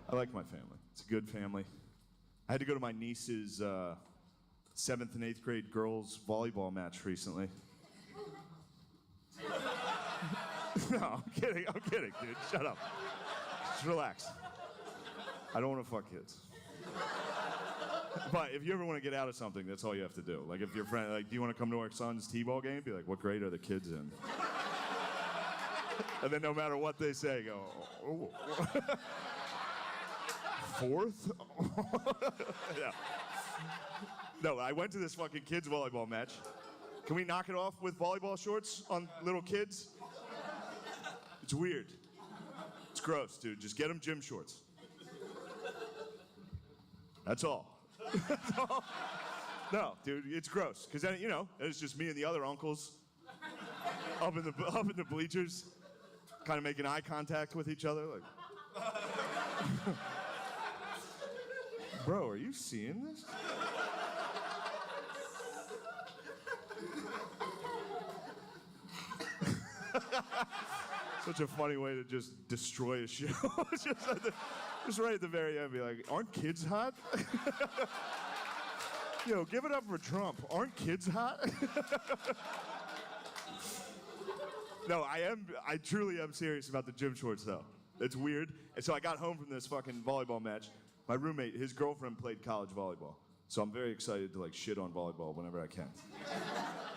I like my family. It's a good family. I had to go to my niece's 7th and 8th grade girls volleyball match recently. No, I'm kidding, dude. Shut up. Just relax. I don't want to fuck kids. But if you ever want to get out of something, that's all you have to do. Like if your friend, like, do you want to come to our son's t-ball game? Be like, what grade are the kids in? And then no matter what they say, go, oh. 4th? Yeah. No, I went to this fucking kids volleyball match. Can we knock it off with volleyball shorts on little kids? It's weird. It's gross, dude. Just get them gym shorts. That's all. That's all. No, dude, it's gross. Because then, you know, it's just me and the other uncles up in the bleachers, kind of making eye contact with each other, like. Bro, are you seeing this? Such a funny way to just destroy a show. just right at the very end, be like, aren't kids hot? Yo, give it up for Trump. Aren't kids hot? No, I truly am serious about the gym shorts, though. It's weird. And so I got home from this fucking volleyball match. My roommate, his girlfriend played college volleyball. So I'm very excited to like shit on volleyball whenever I can.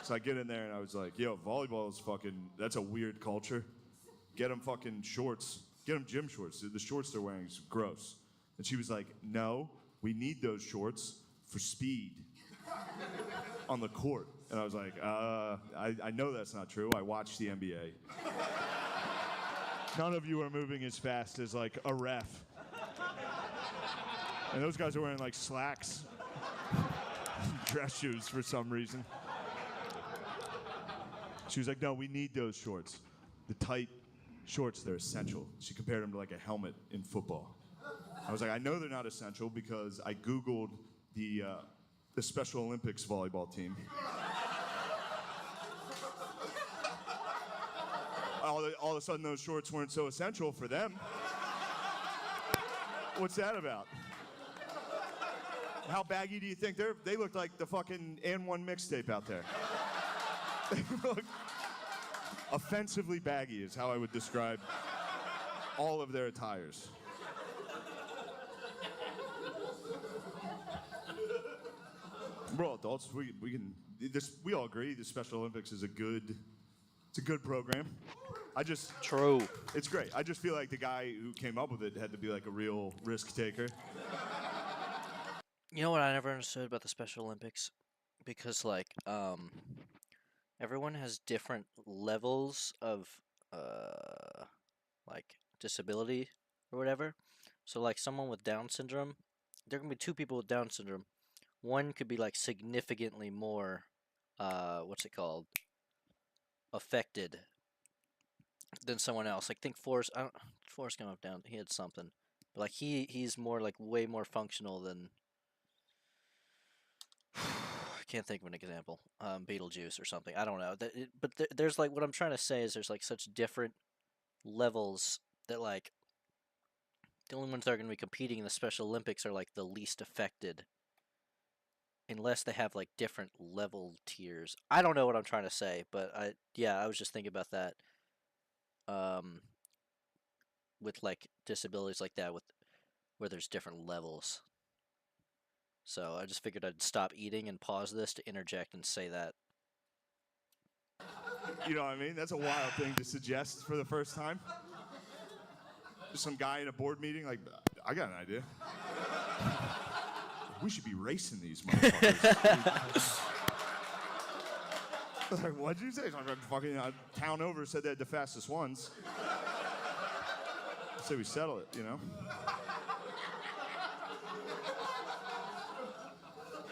So I get in there and I was like, yo, volleyball is fucking, that's a weird culture. Get them fucking shorts. Get them gym shorts. The shorts they're wearing is gross. And she was like, no, we need those shorts for speed on the court. And I was like, I know that's not true. I watch the NBA. None of you are moving as fast as like a ref. And those guys are wearing like slacks, dress shoes for some reason. She was like, no, we need those shorts. The tight shorts, they're essential. She compared them to like a helmet in football. I was like, I know they're not essential because I Googled the Special Olympics volleyball team. All of a sudden, those shorts weren't so essential for them. What's that about? How baggy do you think they look like the fucking And1 mixtape out there? They look offensively baggy is how I would describe all of their attires. We're all adults. We all agree the Special Olympics is a good program. True. It's great. I just feel like the guy who came up with it had to be like a real risk taker. You know what I never understood about the Special Olympics? Because, like, everyone has different levels of, like, disability or whatever. So, like, someone with Down syndrome, there can be two people with Down syndrome. One could be, like, significantly more, affected than someone else. Like, think Forrest Gump Down, he had something. But, like, he's more, like, way more functional than... I can't think of an example. Beetlejuice or something. I don't know. There's like, what I'm trying to say is there's like such different levels that like the only ones that are going to be competing in the Special Olympics are like the least affected, unless they have like different level tiers. I don't know what I'm trying to say, but I was just thinking about that. With like disabilities like that, where there's different levels. So I just figured I'd stop eating and pause this to interject and say that. You know what I mean? That's a wild thing to suggest for the first time. Just some guy in a board meeting, like, I got an idea. We should be racing these motherfuckers. Like, what'd you say? Fucking town over said they had the fastest ones. So we settle it, you know?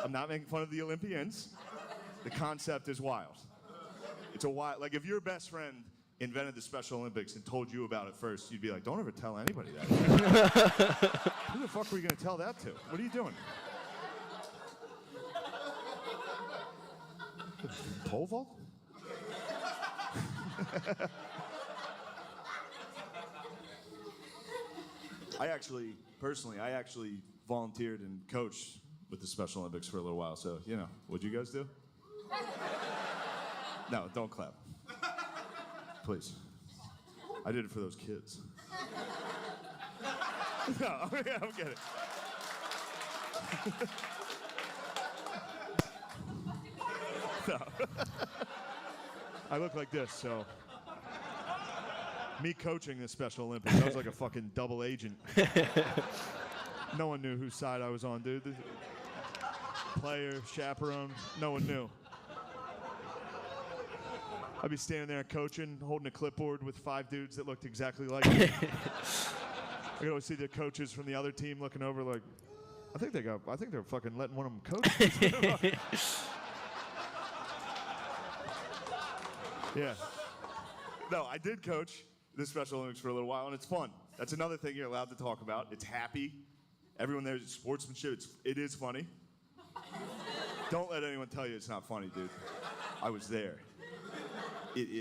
I'm not making fun of the Olympians. The concept is wild. It's a wild, like if your best friend invented the Special Olympics and told you about it first, you'd be like, don't ever tell anybody that. Who the fuck were you gonna tell that to? What are you doing? Pole vault? I actually volunteered and coached with the Special Olympics for a little while, so, you know, what'd you guys do? No, don't clap. Please. I did it for those kids. No, yeah, I'm kidding. No. I look like this, so. Me coaching the Special Olympics, I was like a fucking double agent. No one knew whose side I was on, dude. Player, chaperone, no one knew. I'd be standing there coaching, holding a clipboard with 5 dudes that looked exactly like me. I could always see the coaches from the other team looking over like, I think they're fucking letting one of them coach. Yeah. No, I did coach the Special Olympics for a little while, and it's fun. That's another thing you're allowed to talk about. It's happy. Everyone there's sportsmanship. It is funny. Don't let anyone tell you it's not funny, dude. I was there.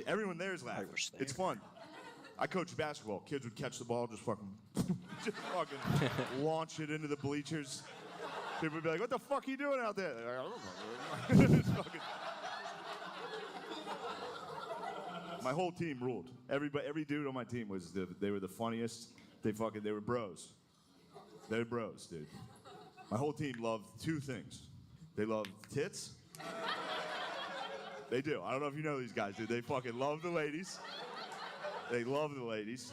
Everyone there is laughing. It's fun. I coached basketball. Kids would catch the ball, just fucking launch it into the bleachers. People would be like, "What the fuck are you doing out there?" They're like, "I don't know." Just fucking- My whole team ruled. Every dude on my team was they were the funniest. They were bros. They were bros, dude. My whole team loved two things. They loved tits. They do. I don't know if you know these guys, dude. They fucking love the ladies. They love the ladies.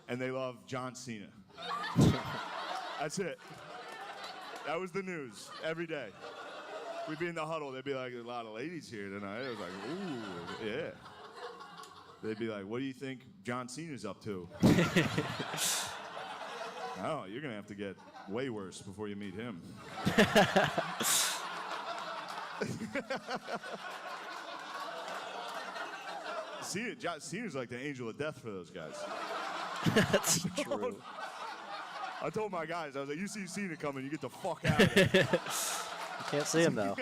And they love John Cena. That's it. That was the news every day. We'd be in the huddle. They'd be like, "A lot of ladies here tonight." It was like, "Ooh, yeah." They'd be like, "What do you think John Cena's up to?" Oh, you're going to have to get way worse before you meet him. John Cena's like the angel of death for those guys. That's true. I told my guys, I was like, "You see Cena coming, you get the fuck out of here." You can't see him, though.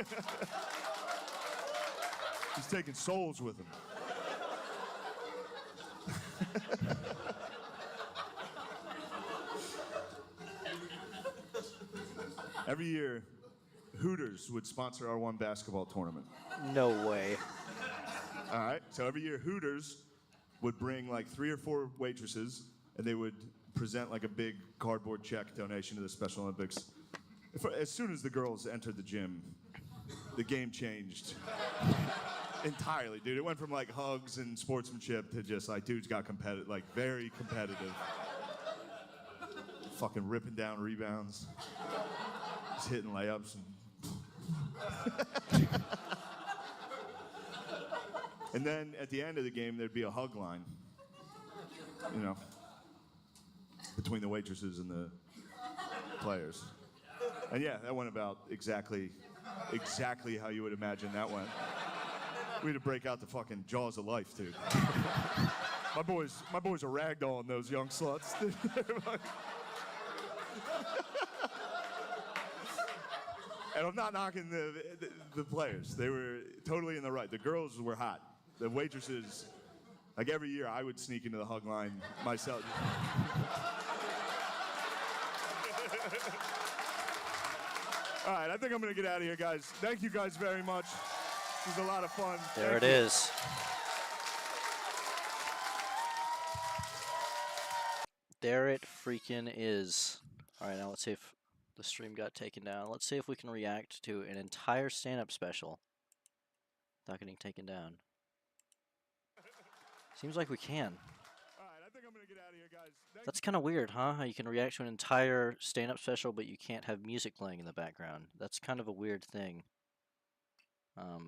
He's taking souls with him. Every year, Hooters would sponsor our one basketball tournament. No way. All right, so every year Hooters would bring like 3 or 4 waitresses, and they would present like a big cardboard check donation to the Special Olympics. As soon as the girls entered the gym, the game changed entirely, dude. It went from like hugs and sportsmanship to just like dudes got competitive, like very competitive. Fucking ripping down rebounds, just hitting layups. And then at the end of the game, there'd be a hug line, you know, between the waitresses and the players. And yeah, that went about exactly how you would imagine that went. We had to break out the fucking jaws of life, dude. my boys are ragdolling those young sluts. And I'm not knocking the players. They were totally in the right. The girls were hot. The waitresses, like every year, I would sneak into the hug line myself. All right, I think I'm going to get out of here, guys. Thank you guys very much. It was a lot of fun. There it is. There it freaking is. All right, now let's see if the stream got taken down. Let's see if we can react to an entire stand-up special without getting taken down. Seems like we can. All right, I think I'm going to get out of here, guys. That's kind of weird, huh? How you can react to an entire stand-up special, but you can't have music playing in the background. That's kind of a weird thing.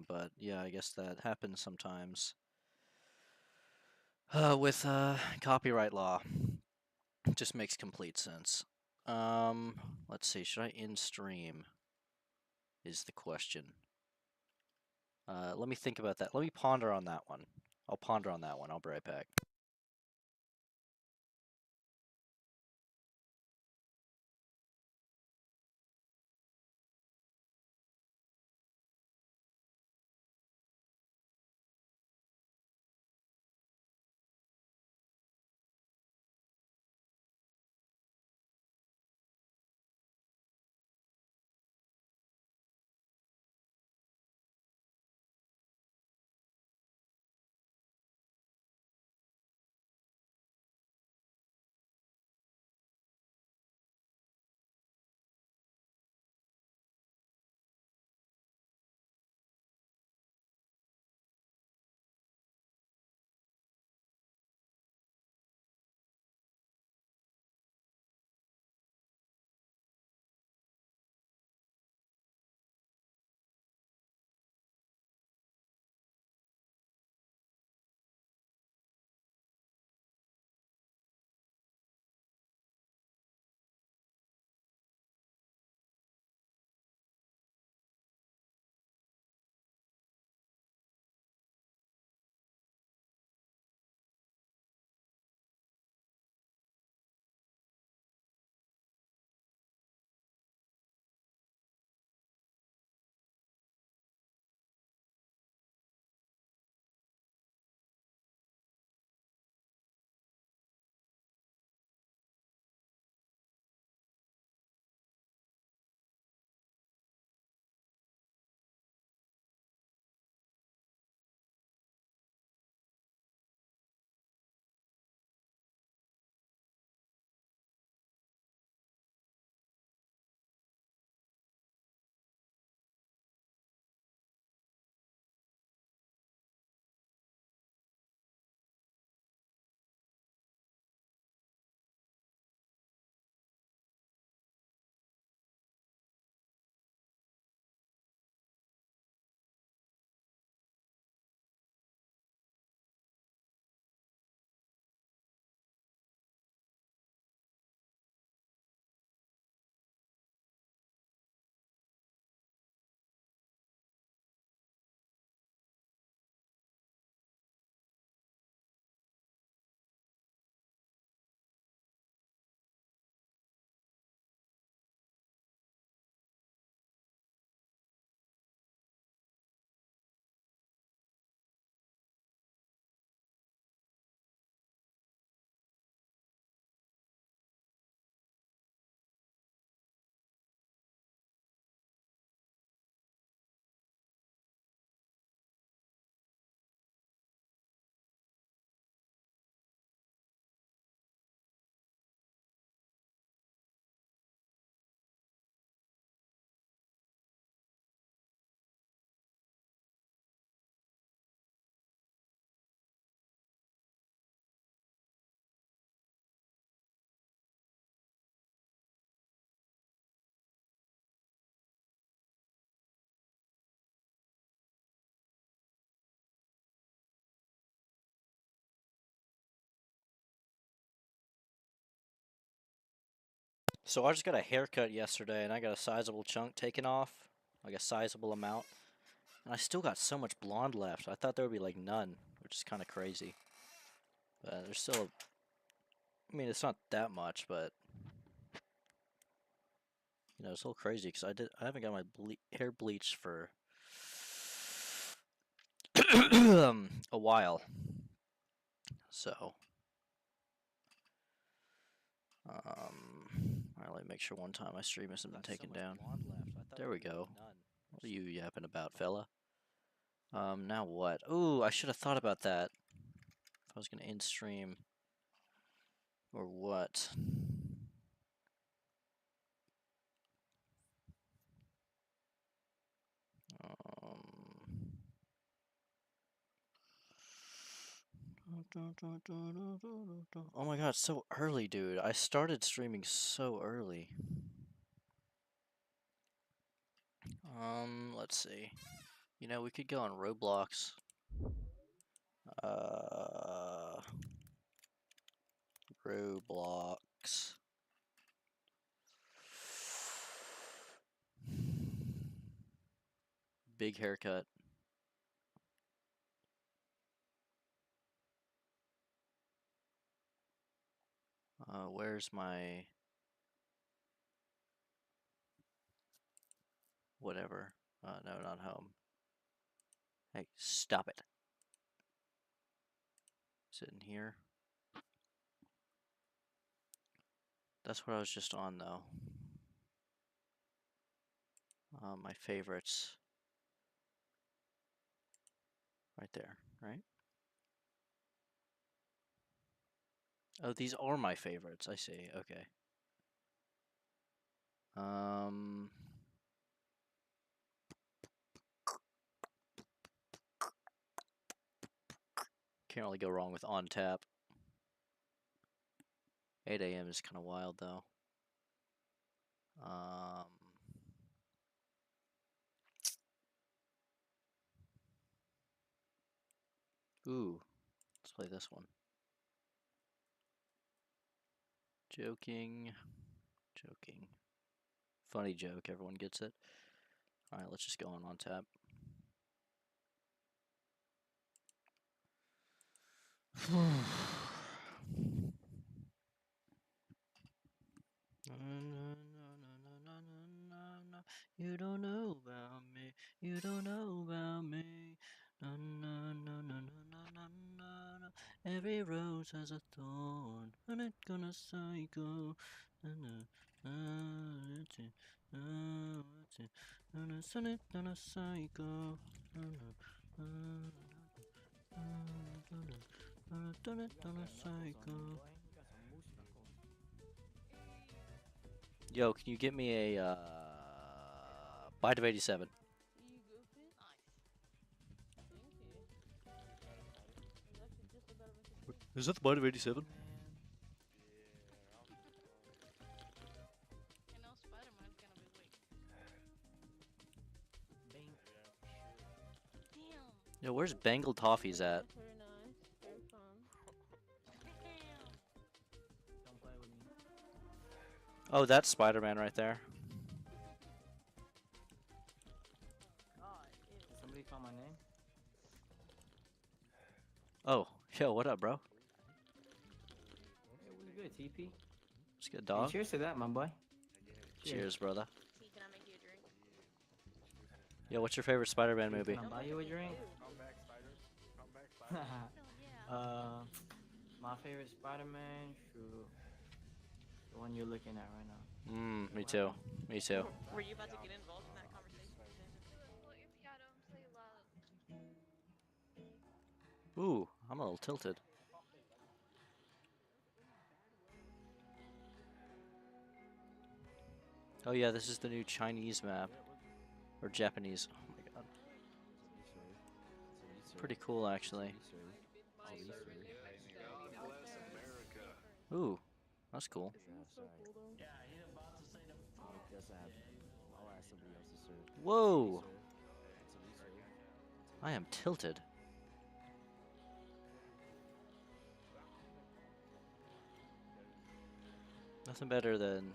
But yeah, I guess that happens sometimes. With copyright law. It just makes complete sense. Let's see, should I end stream? Is the question. Let me think about that. Let me ponder on that one. I'll ponder on that one. I'll be right back. So I just got a haircut yesterday, and I got a sizable chunk taken off, like a sizable amount, and I still got so much blonde left. I thought there would be like none, which is kind of crazy. But there's still, I mean, it's not that much, but you know, it's a little crazy because I haven't got my hair bleached for a while. So, alright, let me make sure one time my stream hasn't been taken down. There we go. What are you yapping about, fella? Now what? Ooh, I should have thought about that. If I was gonna end stream or what? Oh my god, it's so early, dude. I started streaming so early. Let's see. You know, we could go on Roblox. Roblox. Big haircut. Where's my whatever? No, not home. Hey, stop it. Is it in here? That's what I was just on, though. My favorites. Right there, right? Oh, these are my favorites. I see. Okay. Can't really go wrong with on tap. 8 a.m. is kind of wild, though. Ooh, let's play this one. Joking. Funny joke, everyone gets it. Alright, let's just go on tap. You don't know about me. You don't know about me. Every rose has a thorn, and it's gonna cycle. And it's gonna cycle. Yo, can you get me a Bite of 87? Is that the Bite of 87? Yo, where's Bengal Toffees at? Oh, that's Spider-Man right there. Somebody call my name? Oh, yo, what up, bro? Hey, what's good, TP? What's good, dog? Hey, cheers to that, my boy. Cheers, brother. Yo, what's your favorite Spider-Man movie? Can I buy you a drink? My favorite Spider-Man, shoot, the one you're looking at right now. Me too. Me too. Were you about to get involved in that conversation? Ooh, I'm a little tilted. Oh yeah, this is the new Chinese map. Or Japanese. Oh my god. Pretty cool, actually. Ooh, that's cool. Whoa! I am tilted. Nothing better than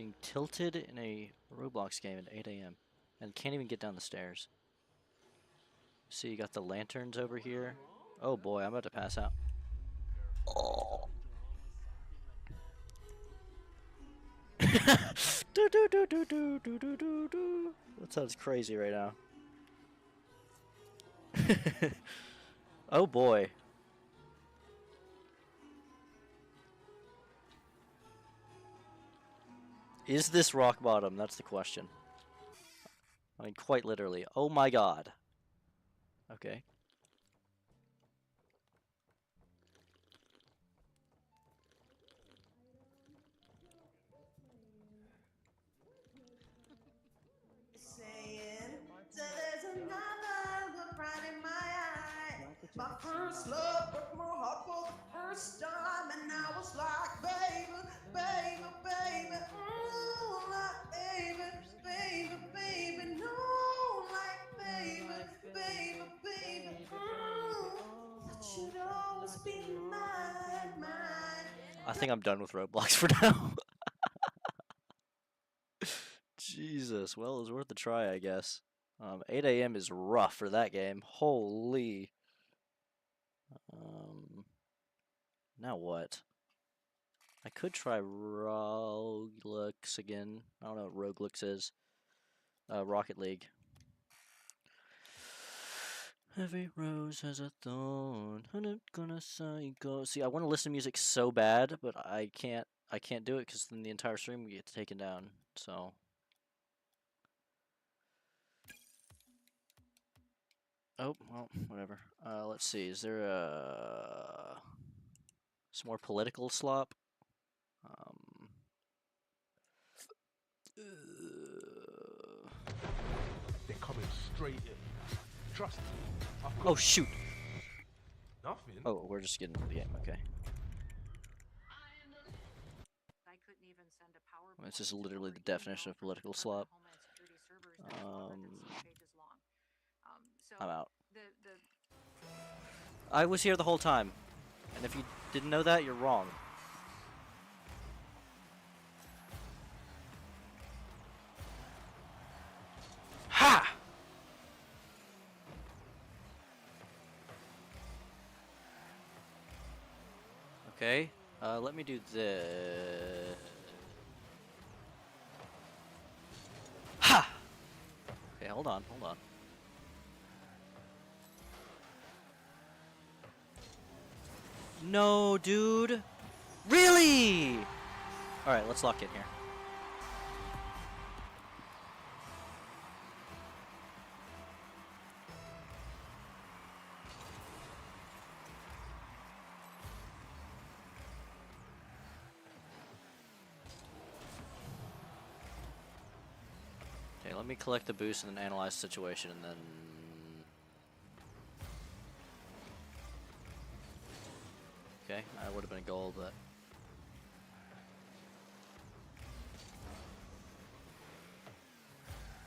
Being tilted in a Roblox game at 8 a.m. and can't even get down the stairs. See, you got the lanterns over here. Oh boy, I'm about to pass out. Oh. Do do do do do do do do do. That sounds crazy right now. Oh boy. Is this rock bottom? That's the question. I mean, quite literally. Oh my god. Okay. So there's another look right in my eye. My first love broke my heart for the first time, and I was like, baby, baby, baby, like baby, baby, baby, no, like baby, baby, baby, that should always be mine, mine. I think I'm done with Roblox for now. Jesus, well, it was worth a try, I guess. 8 a.m. is rough for that game. Holy. Now what? I could try Roblox again. I don't know what Roblox is. Rocket League. Every rose has a thorn. I'm not gonna psycho. See, I want to listen to music so bad, but I can't do it because then the entire stream will get taken down. So. Oh, well, whatever. Let's see. Is there some more political slop? They're coming straight in. Trust me. Oh, shoot. Nothing. Oh, we're just getting into the game. Okay. This is literally the definition of political slop. I'm out. I was here the whole time. And if you didn't know that, you're wrong. Ha! Okay, let me do this. Ha! Okay, hold on, hold on. No, dude. Really? All right, let's lock in here. Okay, let me collect the boost and then analyze the situation and then... Okay, I would have been a goal, but...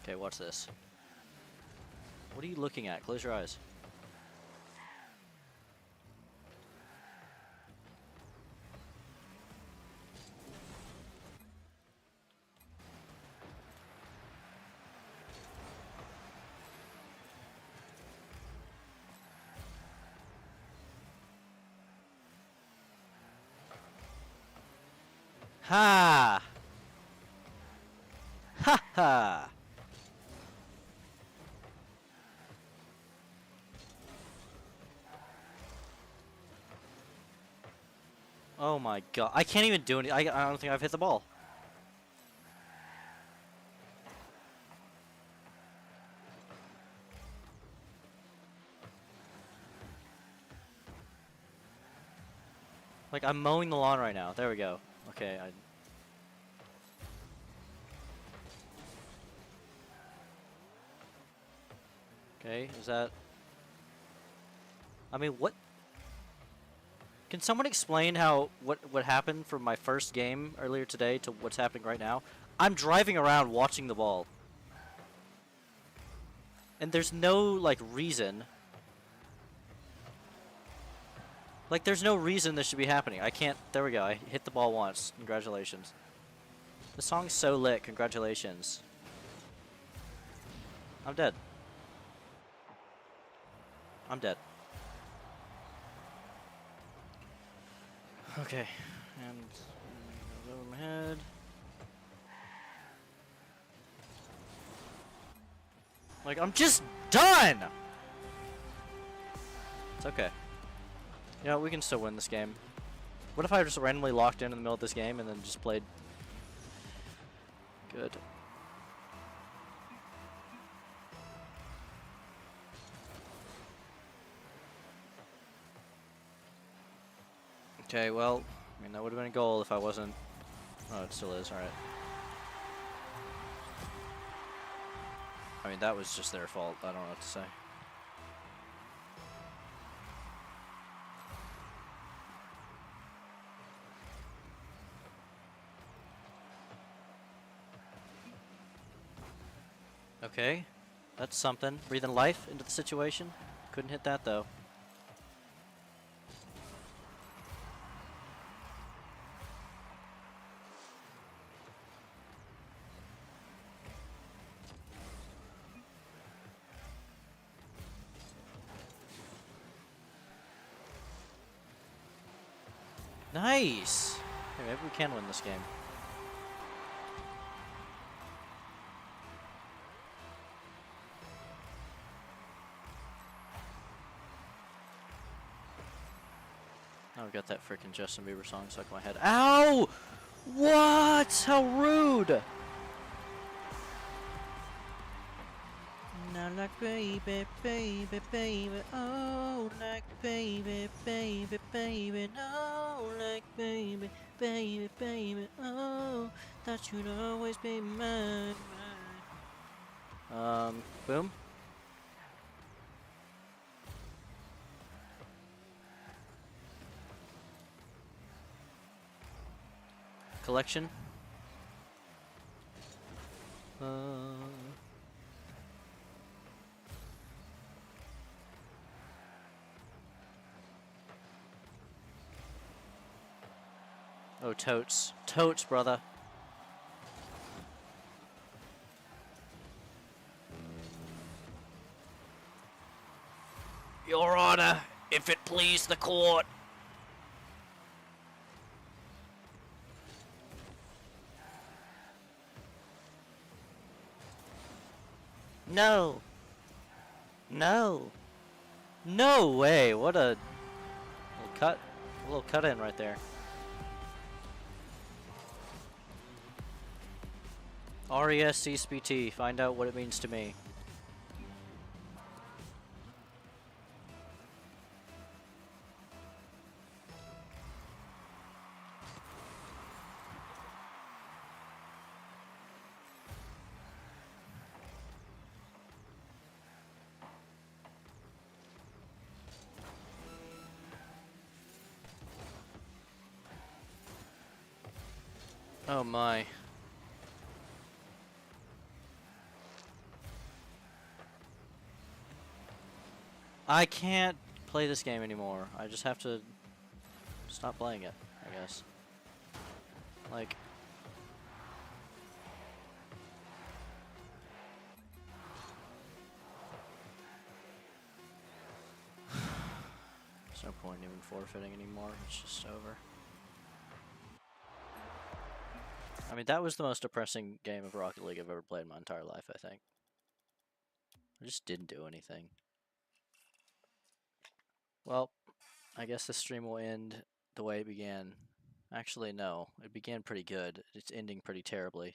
Okay, watch this. What are you looking at? Close your eyes. Ha! Ha ha! Oh my god. I can't even do anything. I don't think I've hit the ball. Like, I'm mowing the lawn right now. There we go. Okay, Okay, is that... I mean, what... Can someone explain how... What happened from my first game earlier today to what's happening right now? I'm driving around watching the ball. And there's no, like, reason... Like, there's no reason this should be happening. I can't... There we go. I hit the ball once. Congratulations. The song's so lit. Congratulations. I'm dead. I'm dead. Okay. And goes over my head. Like, I'm just done! It's okay. You know, we can still win this game. What if I just randomly locked in the middle of this game and then just played? Good. Okay, well, I mean, that would have been a goal if I wasn't... Oh, it still is, alright. I mean, that was just their fault. I don't know what to say. Okay, that's something. Breathing life into the situation. Couldn't hit that though. Nice! Hey, maybe we can win this game. Now we got that freaking Justin Bieber song stuck in my head. Ow! What? How rude! Now like baby, baby, baby, oh, like baby, baby, baby, no, like baby, baby, baby, oh, that you'd always be mine. Boom. Collection. Oh, totes. Totes, brother. Your Honor, if it please the court. No. No. No way. What a little cut in right there. RESCSPT, find out what it means to me. Oh my. I can't play this game anymore. I just have to stop playing it, I guess. Like... There's no point even forfeiting anymore. It's just over. I mean, that was the most depressing game of Rocket League I've ever played in my entire life, I think. I just didn't do anything. Well, I guess the stream will end the way it began. Actually, no. It began pretty good. It's ending pretty terribly.